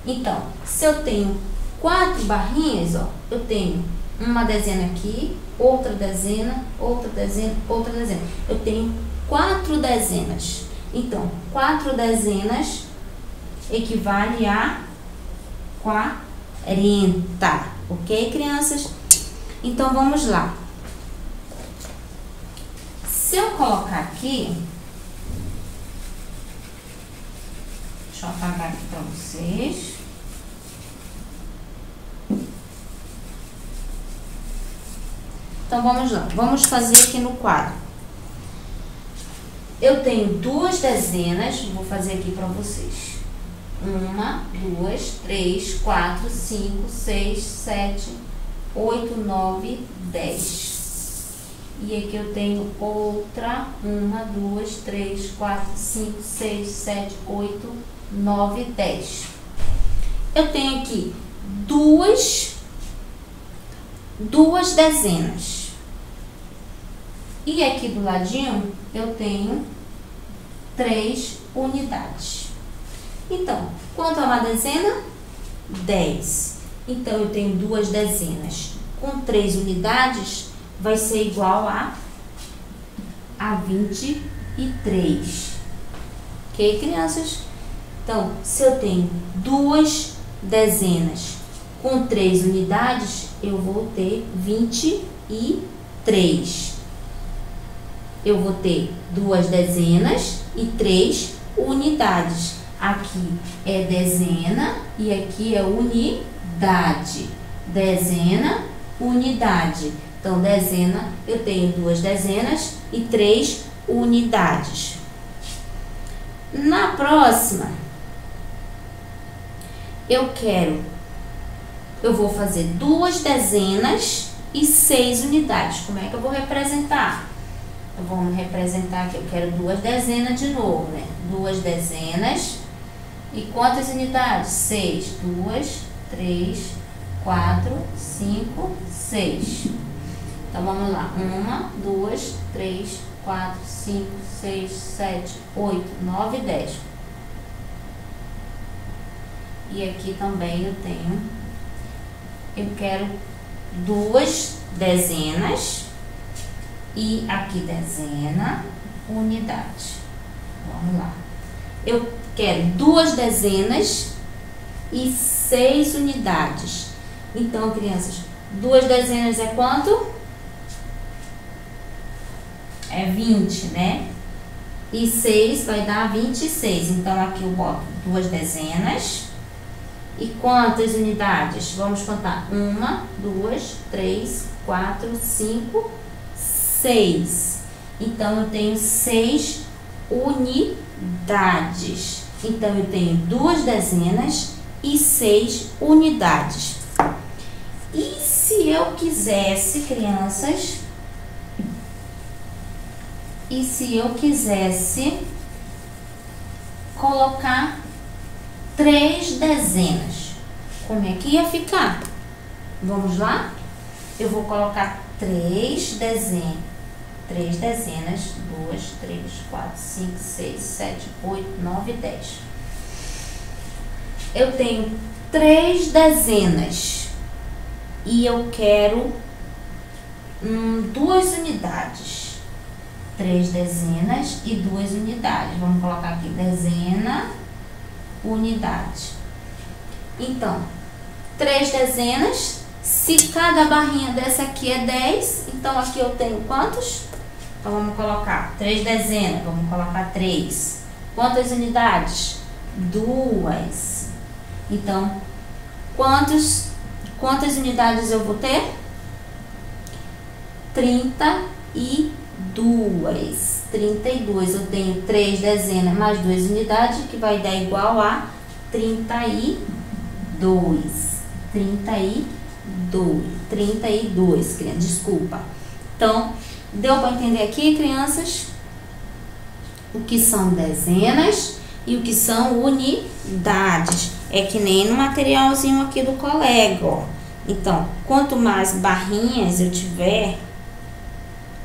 Então, se eu tenho 4 barrinhas, ó, eu tenho uma dezena aqui, outra dezena, outra dezena, outra dezena. Eu tenho 4 dezenas. Então, 4 dezenas equivale a 40. Ok, crianças? Então, vamos lá. Se eu colocar aqui, deixa eu apagar aqui para vocês. Então, vamos lá. Vamos fazer aqui no quadro. Eu tenho 2 dezenas, vou fazer aqui para vocês. 1, 2, 3, 4, 5, 6, 7, 8, 9, 10. E aqui eu tenho outra, 1, 2, 3, 4, 5, 6, 7, 8, 9, 10. Eu tenho aqui duas dezenas. E aqui do ladinho eu tenho 3 unidades. Então, quanto é uma dezena? 10. Então, eu tenho 2 dezenas com 3 unidades, vai ser igual a 23. Ok, crianças? Então, se eu tenho 2 dezenas com 3 unidades, eu vou ter 23. Eu vou ter 2 dezenas e 3 unidades. Aqui é dezena e aqui é unidade. Dezena, unidade. Então, dezena, eu tenho 2 dezenas e 3 unidades. Na próxima, eu vou fazer 2 dezenas e 6 unidades. Como é que eu vou representar? Vamos representar aqui, eu quero 2 dezenas de novo, né? 2 dezenas. E quantas unidades? 6. 2, 3, 4, 5, 6. Então, vamos lá. 1, 2, 3, 4, 5, 6, 7, 8, 9, 10. E aqui também eu quero 2 dezenas. E aqui dezena, unidade. Vamos lá. Eu quero 2 dezenas e 6 unidades. Então, crianças, 2 dezenas é quanto? É 20, né? E 6 vai dar 26. Então, aqui eu boto 2 dezenas. E quantas unidades? Vamos contar. 1, 2, 3, 4, 5, 6. Então, eu tenho 6 unidades. Então, eu tenho 2 dezenas e 6 unidades. E se eu quisesse, crianças, colocar 3 dezenas, como é que ia ficar? Vamos lá? Eu vou colocar 3 dezenas. 2, 3, 4, 5, 6, 7, 8, 9, 10. Eu tenho 3 dezenas e eu quero 2 unidades. 3 dezenas e 2 unidades. Vamos colocar aqui dezena, unidade. Então, 3 dezenas. Se cada barrinha dessa aqui é 10, então aqui eu tenho quantos? Então, vamos colocar 3 dezenas, vamos colocar 3. Quantas unidades? 2. Então, quantas unidades eu vou ter? 32. 32. Eu tenho 3 dezenas mais 2 unidades, que vai dar igual a 32. 32, criança, desculpa. Então, deu para entender aqui, crianças, o que são dezenas e o que são unidades. É que nem no materialzinho aqui do colega, ó. Então, quanto mais barrinhas eu tiver,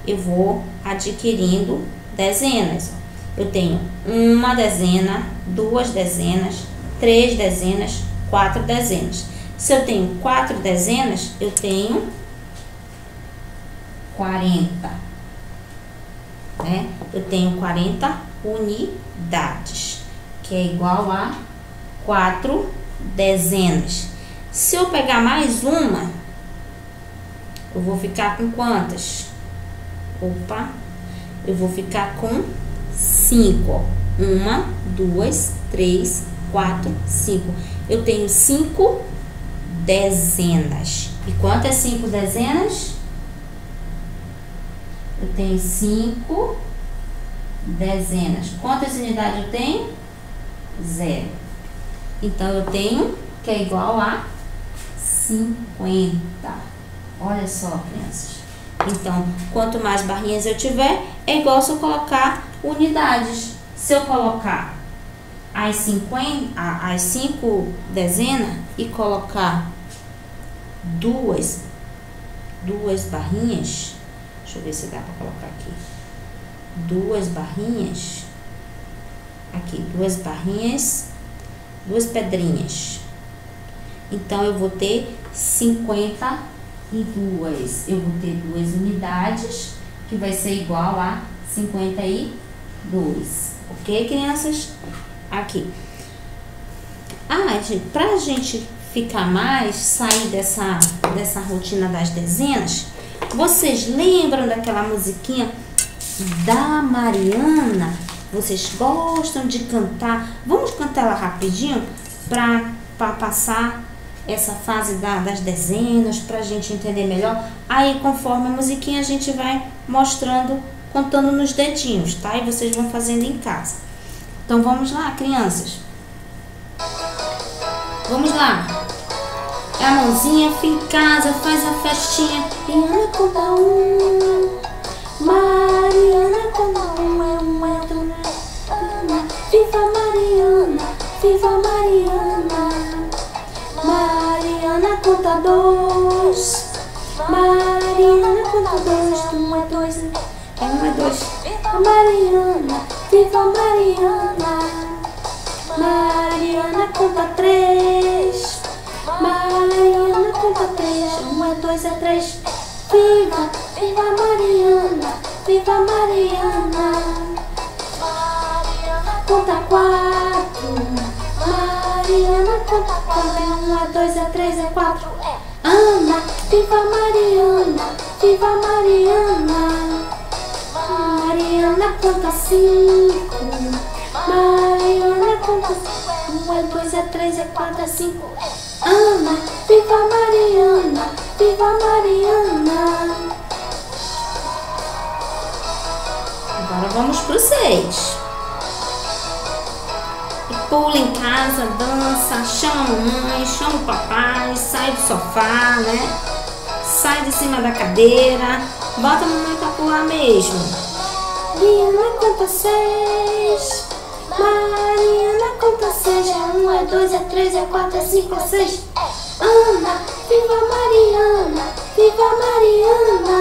eu vou adquirindo dezenas. Eu tenho uma dezena, 2 dezenas, 3 dezenas, 4 dezenas. Se eu tenho 4 dezenas, eu tenho 40, né? Eu tenho 40 unidades, que é igual a 4 dezenas. Se eu pegar mais uma, eu vou ficar com quantas? Opa, eu vou ficar com 5, ó. 1, 2, 3, 4, 5. Eu tenho 5 dezenas. E quantas 5 dezenas? Eu tenho 5 dezenas. Quantas unidades eu tenho? 0. Então, eu tenho que é igual a 50. Olha só, crianças. Então, quanto mais barrinhas eu tiver, é igual se eu colocar unidades. Se eu colocar as 5 dezenas e colocar duas barrinhas, deixa eu ver se dá para colocar aqui. 2 barrinhas. Aqui, 2 barrinhas, 2 pedrinhas. Então, eu vou ter 52. Eu vou ter 2 unidades, que vai ser igual a 52. Ok, crianças? Aqui. Gente, pra gente ficar mais, sair dessa rotina das dezenas, vocês lembram daquela musiquinha da Mariana? Vocês gostam de cantar? Vamos cantar ela rapidinho para passar essa fase das dezenas, pra gente entender melhor. Aí, conforme a musiquinha, a gente vai mostrando, contando nos dedinhos, tá? E vocês vão fazendo em casa. Então, vamos lá, crianças. Vamos lá. A mãozinha fica em casa, faz a festinha. Mariana conta um. Mariana conta um, Viva Mariana, viva Mariana. Mariana conta 2. Mariana conta 2. 1 é 2. 1 é 2. Mariana, viva Mariana. Mariana conta 3. Mariana conta 3. 1 é 2 é 3. Viva, viva Mariana, viva Mariana. Conta 4. Mariana conta 4. 1 é 2 é 3 é 4. Ana, viva Mariana, viva Mariana. Mariana conta 5. Mariana conta 5. 1 é 2 é 3 é 4 é 5. Ana, viva Mariana, viva Mariana. Agora vamos pro 6. Pula em casa, dança, chama a mamãe, chama o papai, sai do sofá, né? Sai de cima da cadeira, bota a mamãe pra pular mesmo. Mariana conta 6. Mariana conta 6. 1 é 2 é 3 é 4 é 5 é 6. Ana, viva Mariana, viva Mariana.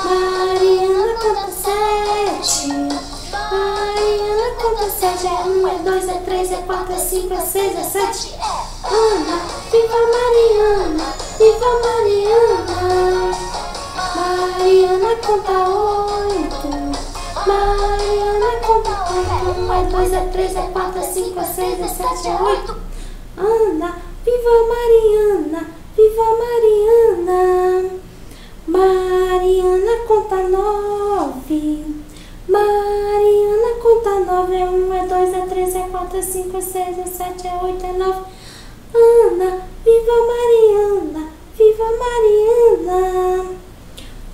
Mariana conta 7. Mariana conta 7. 1 é 2 é 3 é 4 é 5 é 6 é 7. Ana, viva Mariana, viva Mariana. Mariana conta 8. Mariana conta 8. 1 é 2 é 3 é 4 é 5 é 6 é 7 é 8. Ana, viva Mariana, viva Mariana. Mariana conta 9. Mariana conta 9. 1 é 2 é 3 é 4 é 5 é 6 é 7 é 8 é 9. Ana, viva Mariana, viva Mariana.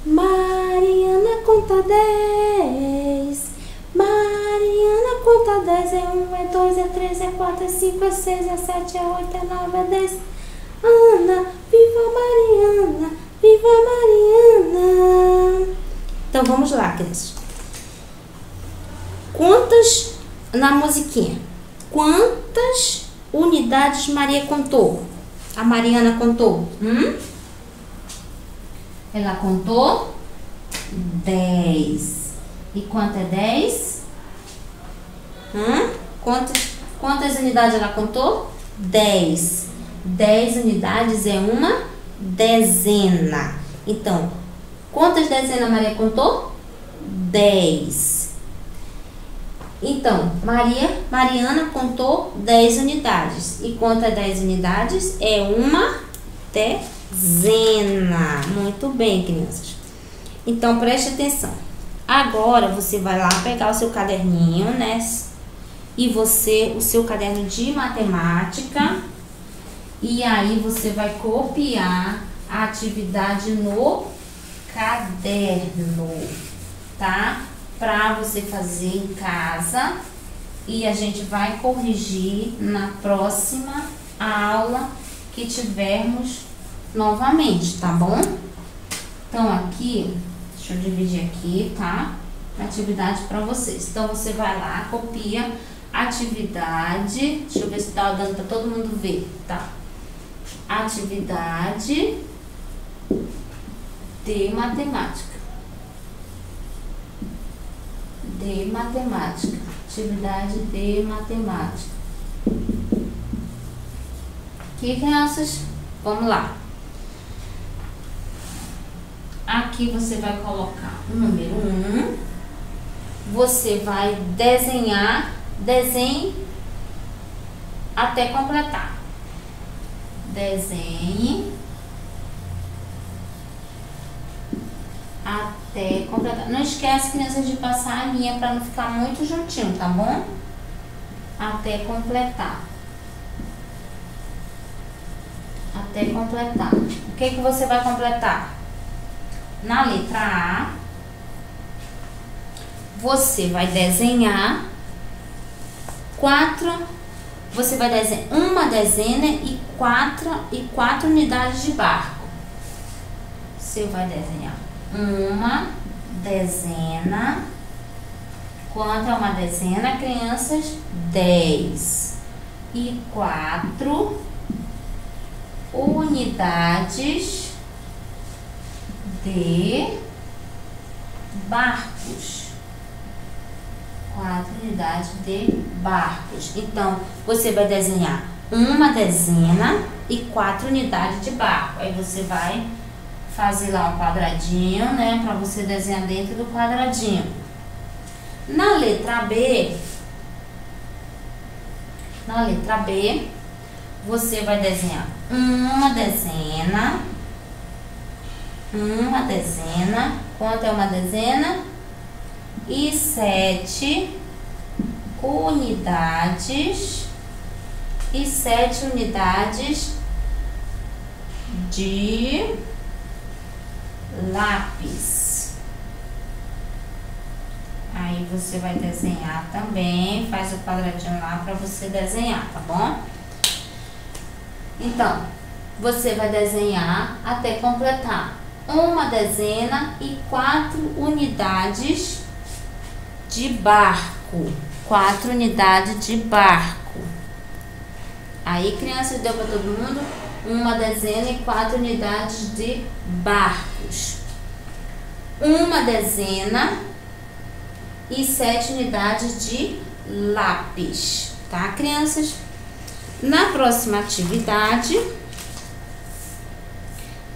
Mariana conta 10. Mariana conta 10. 1 é 2 é 3 é 4 é 5 é 6 é 7 é 8 é 9 é 10. Ana, viva Mariana, viva Mariana. Então vamos lá, crianças. Na musiquinha, quantas unidades Maria contou? A Mariana contou? Ela contou 10. E quanto é 10? Quantas unidades ela contou? 10. 10 unidades é uma dezena. Então, quantas dezenas Maria contou? 10. Então, Mariana contou 10 unidades. E quanto é 10 unidades? É uma dezena. Muito bem, crianças. Então, preste atenção. Agora, você vai lá pegar o seu caderninho, né? E o seu caderno de matemática. E aí, você vai copiar a atividade no caderno, tá? Pra você fazer em casa. E a gente vai corrigir na próxima aula que tivermos novamente, tá bom? Então, aqui, deixa eu dividir aqui, tá? Atividade pra vocês. Então, você vai lá, copia a atividade. Deixa eu ver se tá dando pra todo mundo ver, tá? Atividade de matemática. De matemática. Atividade de matemática. Aqui, crianças, vamos lá. Aqui você vai colocar o número 1. Você vai desenhar, desenhe até completar. Desenhe até completar. Não esquece, crianças, de passar a linha para não ficar muito juntinho, tá bom? Até completar. Até completar. O que você vai completar? Na letra A, você vai desenhar uma dezena e quatro unidades de barco. Você vai desenhar uma dezena. Quanto é uma dezena, crianças? 10. E 4 unidades de barcos. 4 unidades de barcos. Então, você vai desenhar uma dezena e 4 unidades de barco. Aí você vai fazer lá um quadradinho, né? Para você desenhar dentro do quadradinho. Na letra B, você vai desenhar uma dezena. Quanto é uma dezena? E 7 unidades. E 7 unidades de lápis. Aí você vai desenhar também, faz o quadradinho lá para você desenhar, tá bom? Então, você vai desenhar até completar uma dezena e 4 unidades de barco. 4 unidades de barco. Aí, crianças, deu para todo mundo? Uma dezena e 4 unidades de barcos. Uma dezena e 7 unidades de lápis, tá, crianças? Na próxima atividade,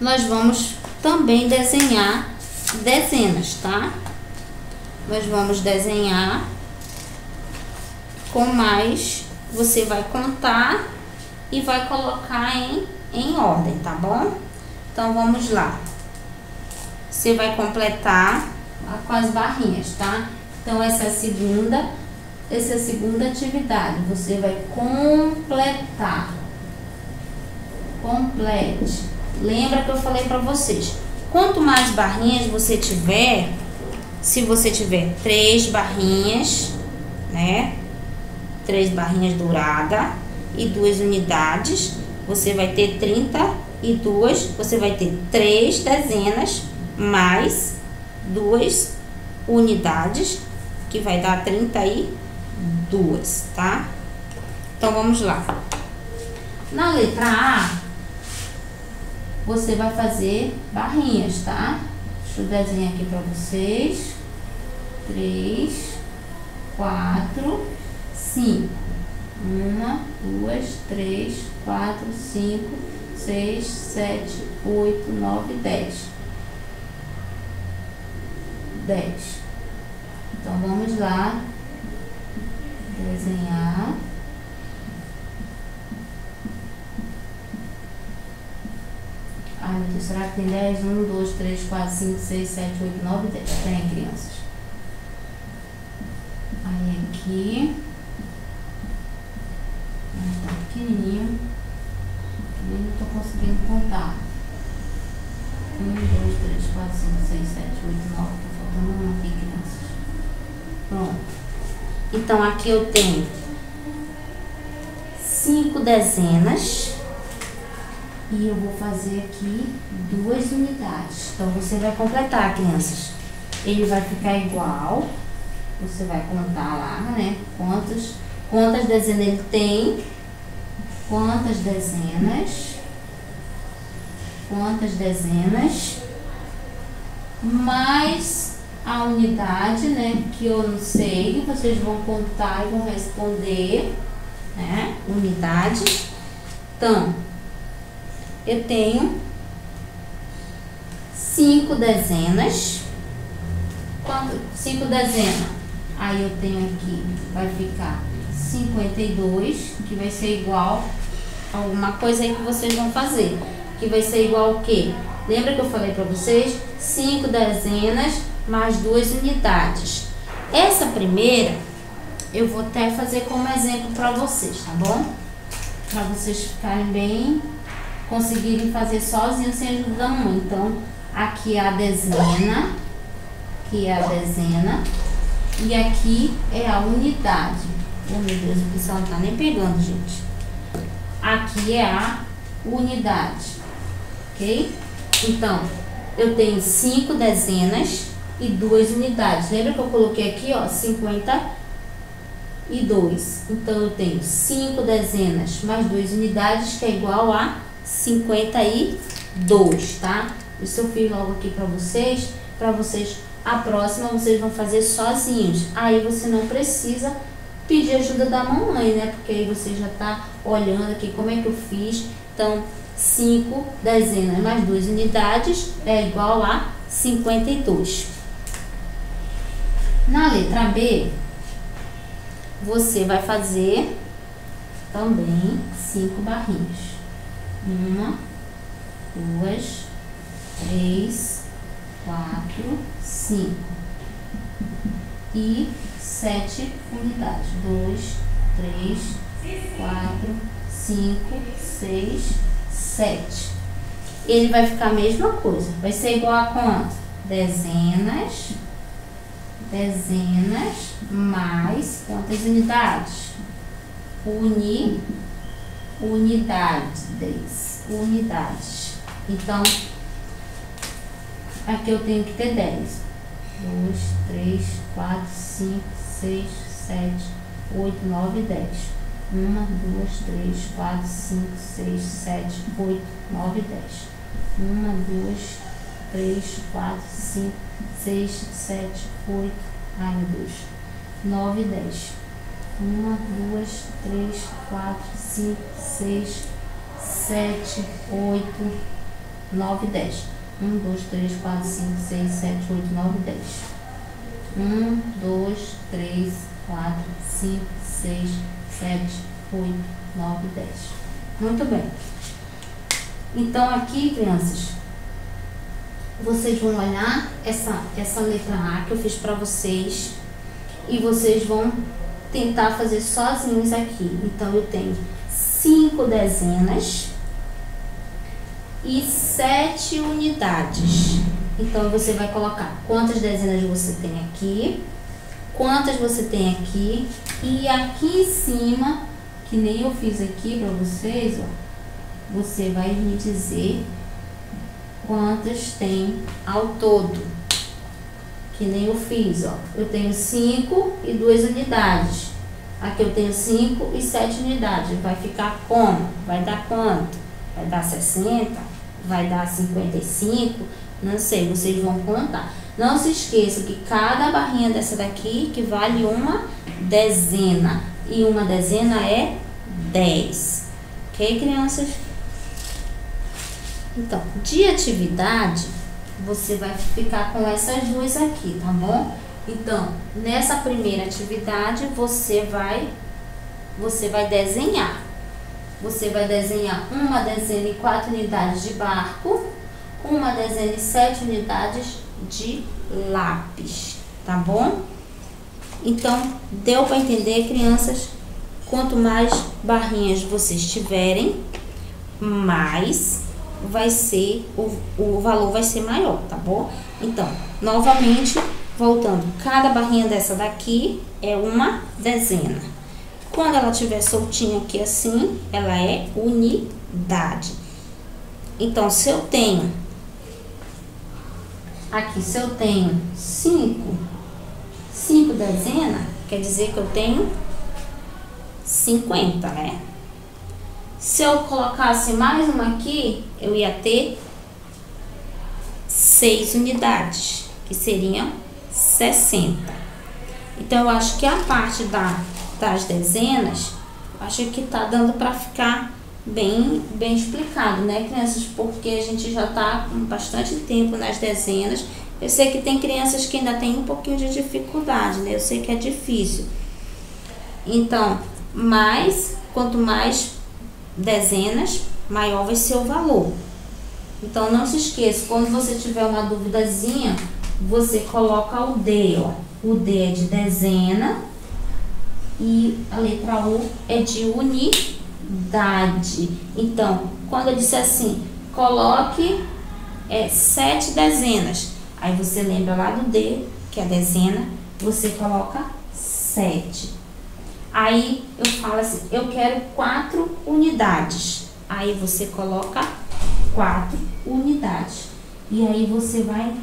nós vamos também desenhar dezenas, tá? Nós vamos desenhar com mais, você vai contar e vai colocar em ordem, tá bom? Então, vamos lá. Você vai completar com as barrinhas, tá? Então, essa é a segunda atividade. Você vai completar. Complete. Lembra que eu falei para vocês? Quanto mais barrinhas você tiver, se você tiver 3 barrinhas, né? 3 barrinhas douradas e 2 unidades, você vai ter 32, você vai ter 3 dezenas mais 2 unidades, que vai dar 32, tá? Então, vamos lá. Na letra A, você vai fazer barrinhas, tá? Deixa eu desenhar aqui pra vocês. 3, 4, 5. 1, 2, 3, 4, 5, 6, 7, 8, 9, 10. 10. Então, vamos lá desenhar. Ai, meu Deus, será que tem 10? 1, 2, 3, 4, 5, 6, 7, 8, 9, 10. Tem, crianças. Aí aqui. Tá pequenininho. Eu não tô conseguindo contar. 1, 2, 3, 4, 5, 6, 7, 8, 9. Tá faltando um aqui, crianças. Pronto. Então, aqui eu tenho 5 dezenas. E eu vou fazer aqui 2 unidades. Então, você vai completar, crianças. Ele vai ficar igual. Você vai contar lá, né? Quantas dezenas ele tem. Quantas dezenas. Mais a unidade, né? Que eu não sei. Vocês vão contar e vão responder, né? Unidade. Então, eu tenho 5 dezenas. 5 dezenas. Aí eu tenho aqui, vai ficar 52, que vai ser igual a alguma coisa aí que vocês vão fazer. Que vai ser igual o quê? Lembra que eu falei pra vocês? 5 dezenas mais 2 unidades. Essa primeira, eu vou até fazer como exemplo pra vocês, tá bom? Pra vocês ficarem bem... conseguirem fazer sozinho sem ajuda da mãe. Então, aqui é a dezena, e aqui é a unidade. Oh, meu Deus, o pincel não tá nem pegando, gente. Aqui é a unidade, ok? Então, eu tenho 5 dezenas e 2 unidades. Lembra que eu coloquei aqui, ó, 52. Então, eu tenho 5 dezenas mais 2 unidades, que é igual a 52, tá? Isso eu fiz logo aqui pra vocês, a próxima vocês vão fazer sozinhos. Aí você não precisa pedir ajuda da mamãe, né? Porque aí você já tá olhando aqui como é que eu fiz. Então, 5 dezenas mais 2 unidades é igual a 52. Na letra B, você vai fazer também 5 barrinhas. 1, 2, 3, 4, 5 e 7 unidades. 2, 3, 4, 5, 6, 7. Ele vai ficar a mesma coisa. Vai ser igual a quanto? Dezenas mais quantas unidades? Unidades. Então, aqui eu tenho que ter 10. 2, 3, 4, 5, 6, 7, 8, 9, 10. 1, 2, 3, 4, 5, 6, 7, 8, 9, 10. 1, 2, 3, 4, 5, 6, 7, 8, ai meu Deus, 9, 10. 1, 2, 3, 4, 5, 6, 7, 8, 9, 10. 1, 2, 3, 4, 5, 6, 7, 8, 9, 10. 1, 2, 3, 4, 5, 6, 7, 8, 9, 10. Muito bem. Então, aqui, crianças, vocês vão olhar essa letra A que eu fiz para vocês e vocês vão tentar fazer sozinhos aqui. Então, eu tenho 5 dezenas e 7 unidades. Então, você vai colocar quantas dezenas você tem aqui, quantas você tem aqui, e aqui em cima, que nem eu fiz aqui para vocês, ó, você vai me dizer quantas tem ao todo. Que nem eu fiz, ó. Eu tenho 5 e 2 unidades. Aqui eu tenho 5 e 7 unidades. Vai ficar como? Vai dar quanto? Vai dar 60? vai dar 55, não sei, vocês vão contar. Não se esqueça que cada barrinha dessa daqui equivale uma dezena, e uma dezena é 10, ok, crianças? Então, de atividade, você vai ficar com essas duas aqui, tá bom? Então, nessa primeira atividade, você vai desenhar. Você vai desenhar uma dezena e 4 unidades de barco, uma dezena e 7 unidades de lápis, tá bom? Então, deu para entender, crianças? Quanto mais barrinhas vocês tiverem, mais vai ser, o valor vai ser maior, tá bom? Então, novamente, voltando, cada barrinha dessa daqui é uma dezena. Quando ela estiver soltinha aqui assim, ela é unidade. Então, se eu tenho, aqui, se eu tenho 5 dezenas, quer dizer que eu tenho 50, né? Se eu colocasse mais uma aqui, eu ia ter 6 unidades, que seriam 60. Então, eu acho que a parte das dezenas, acho que tá dando para ficar bem explicado, né, crianças? Porque a gente já tá com bastante tempo nas dezenas. Eu sei que tem crianças que ainda tem um pouquinho de dificuldade, né? Eu sei que é difícil. Então, quanto mais dezenas, maior vai ser o valor. Então, não se esqueça, quando você tiver uma duvidazinha, você coloca o D, ó. O D é de dezena e a letra U é de unidade. Então, quando eu disser assim, coloque 7 dezenas, aí você lembra lá do D, que é a dezena, você coloca 7. Aí eu falo assim, eu quero 4 unidades. Aí você coloca 4 unidades. E aí você vai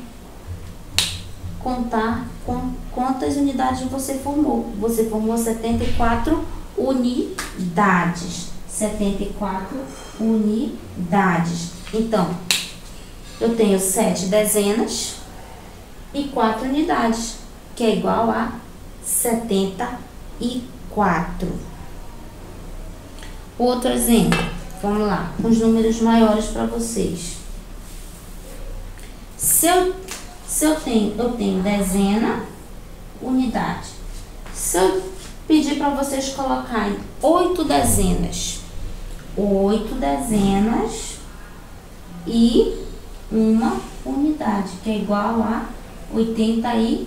contar com quantas unidades você formou. Você formou 74 unidades. 74 unidades. Então, eu tenho 7 dezenas e 4 unidades, que é igual a 74. Outro exemplo, vamos lá, com os números maiores para vocês. Eu tenho dezena, unidade. Se eu pedir para vocês colocarem 8 dezenas, 8 dezenas e uma unidade, que é igual a 81.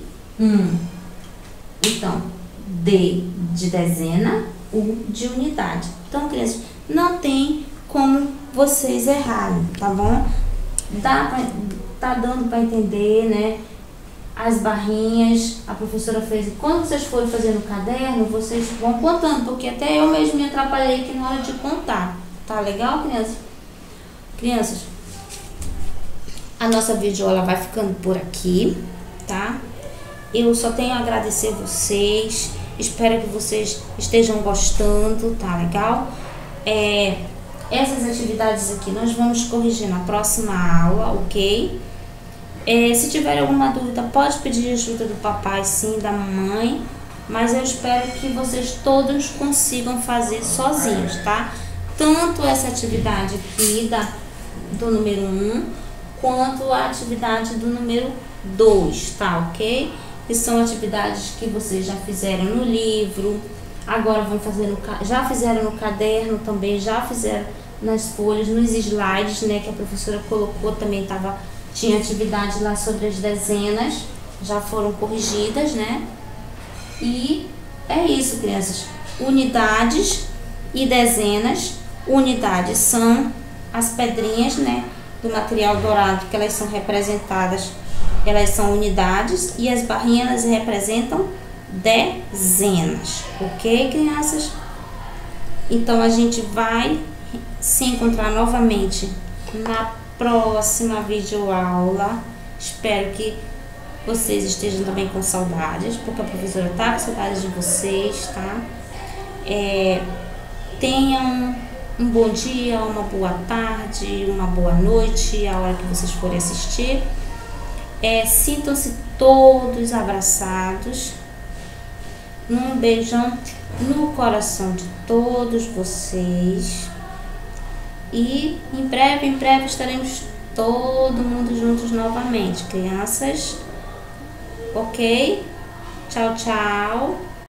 Então, D de dezena, U de unidade. Então, crianças, não tem como vocês errarem, tá bom? Tá dando para entender, né? As barrinhas, a professora fez. Quando vocês forem fazer no caderno, vocês vão contando, porque até eu mesmo me atrapalhei aqui na hora de contar. Tá legal, crianças? Crianças, a nossa videoaula vai ficando por aqui, tá? Eu só tenho a agradecer vocês. Espero que vocês estejam gostando, tá legal? Essas atividades aqui nós vamos corrigir na próxima aula, ok? Se tiver alguma dúvida, pode pedir ajuda do papai, sim, da mamãe. Mas eu espero que vocês todos consigam fazer sozinhos, tá? Tanto essa atividade aqui do número 1, quanto a atividade do número 2, tá, ok? Que são atividades que vocês já fizeram no livro, agora vão fazer já fizeram no caderno também, já fizeram nas folhas, nos slides, né, que a professora colocou, também tinha atividade lá sobre as dezenas, já foram corrigidas, né? E é isso, crianças. Unidades e dezenas. Unidades são as pedrinhas, né, do material dourado, que elas são representadas, elas são unidades, e as barrinhas elas representam dezenas, ok, crianças? Então a gente vai se encontrar novamente na próxima videoaula. Espero que vocês estejam também com saudades, porque a professora tá com saudades de vocês, tá? Tenham um bom dia, uma boa tarde, uma boa noite, a hora que vocês forem assistir. Sintam-se todos abraçados. Um beijão no coração de todos vocês. E em breve estaremos todo mundo juntos novamente, crianças. Ok? Tchau, tchau.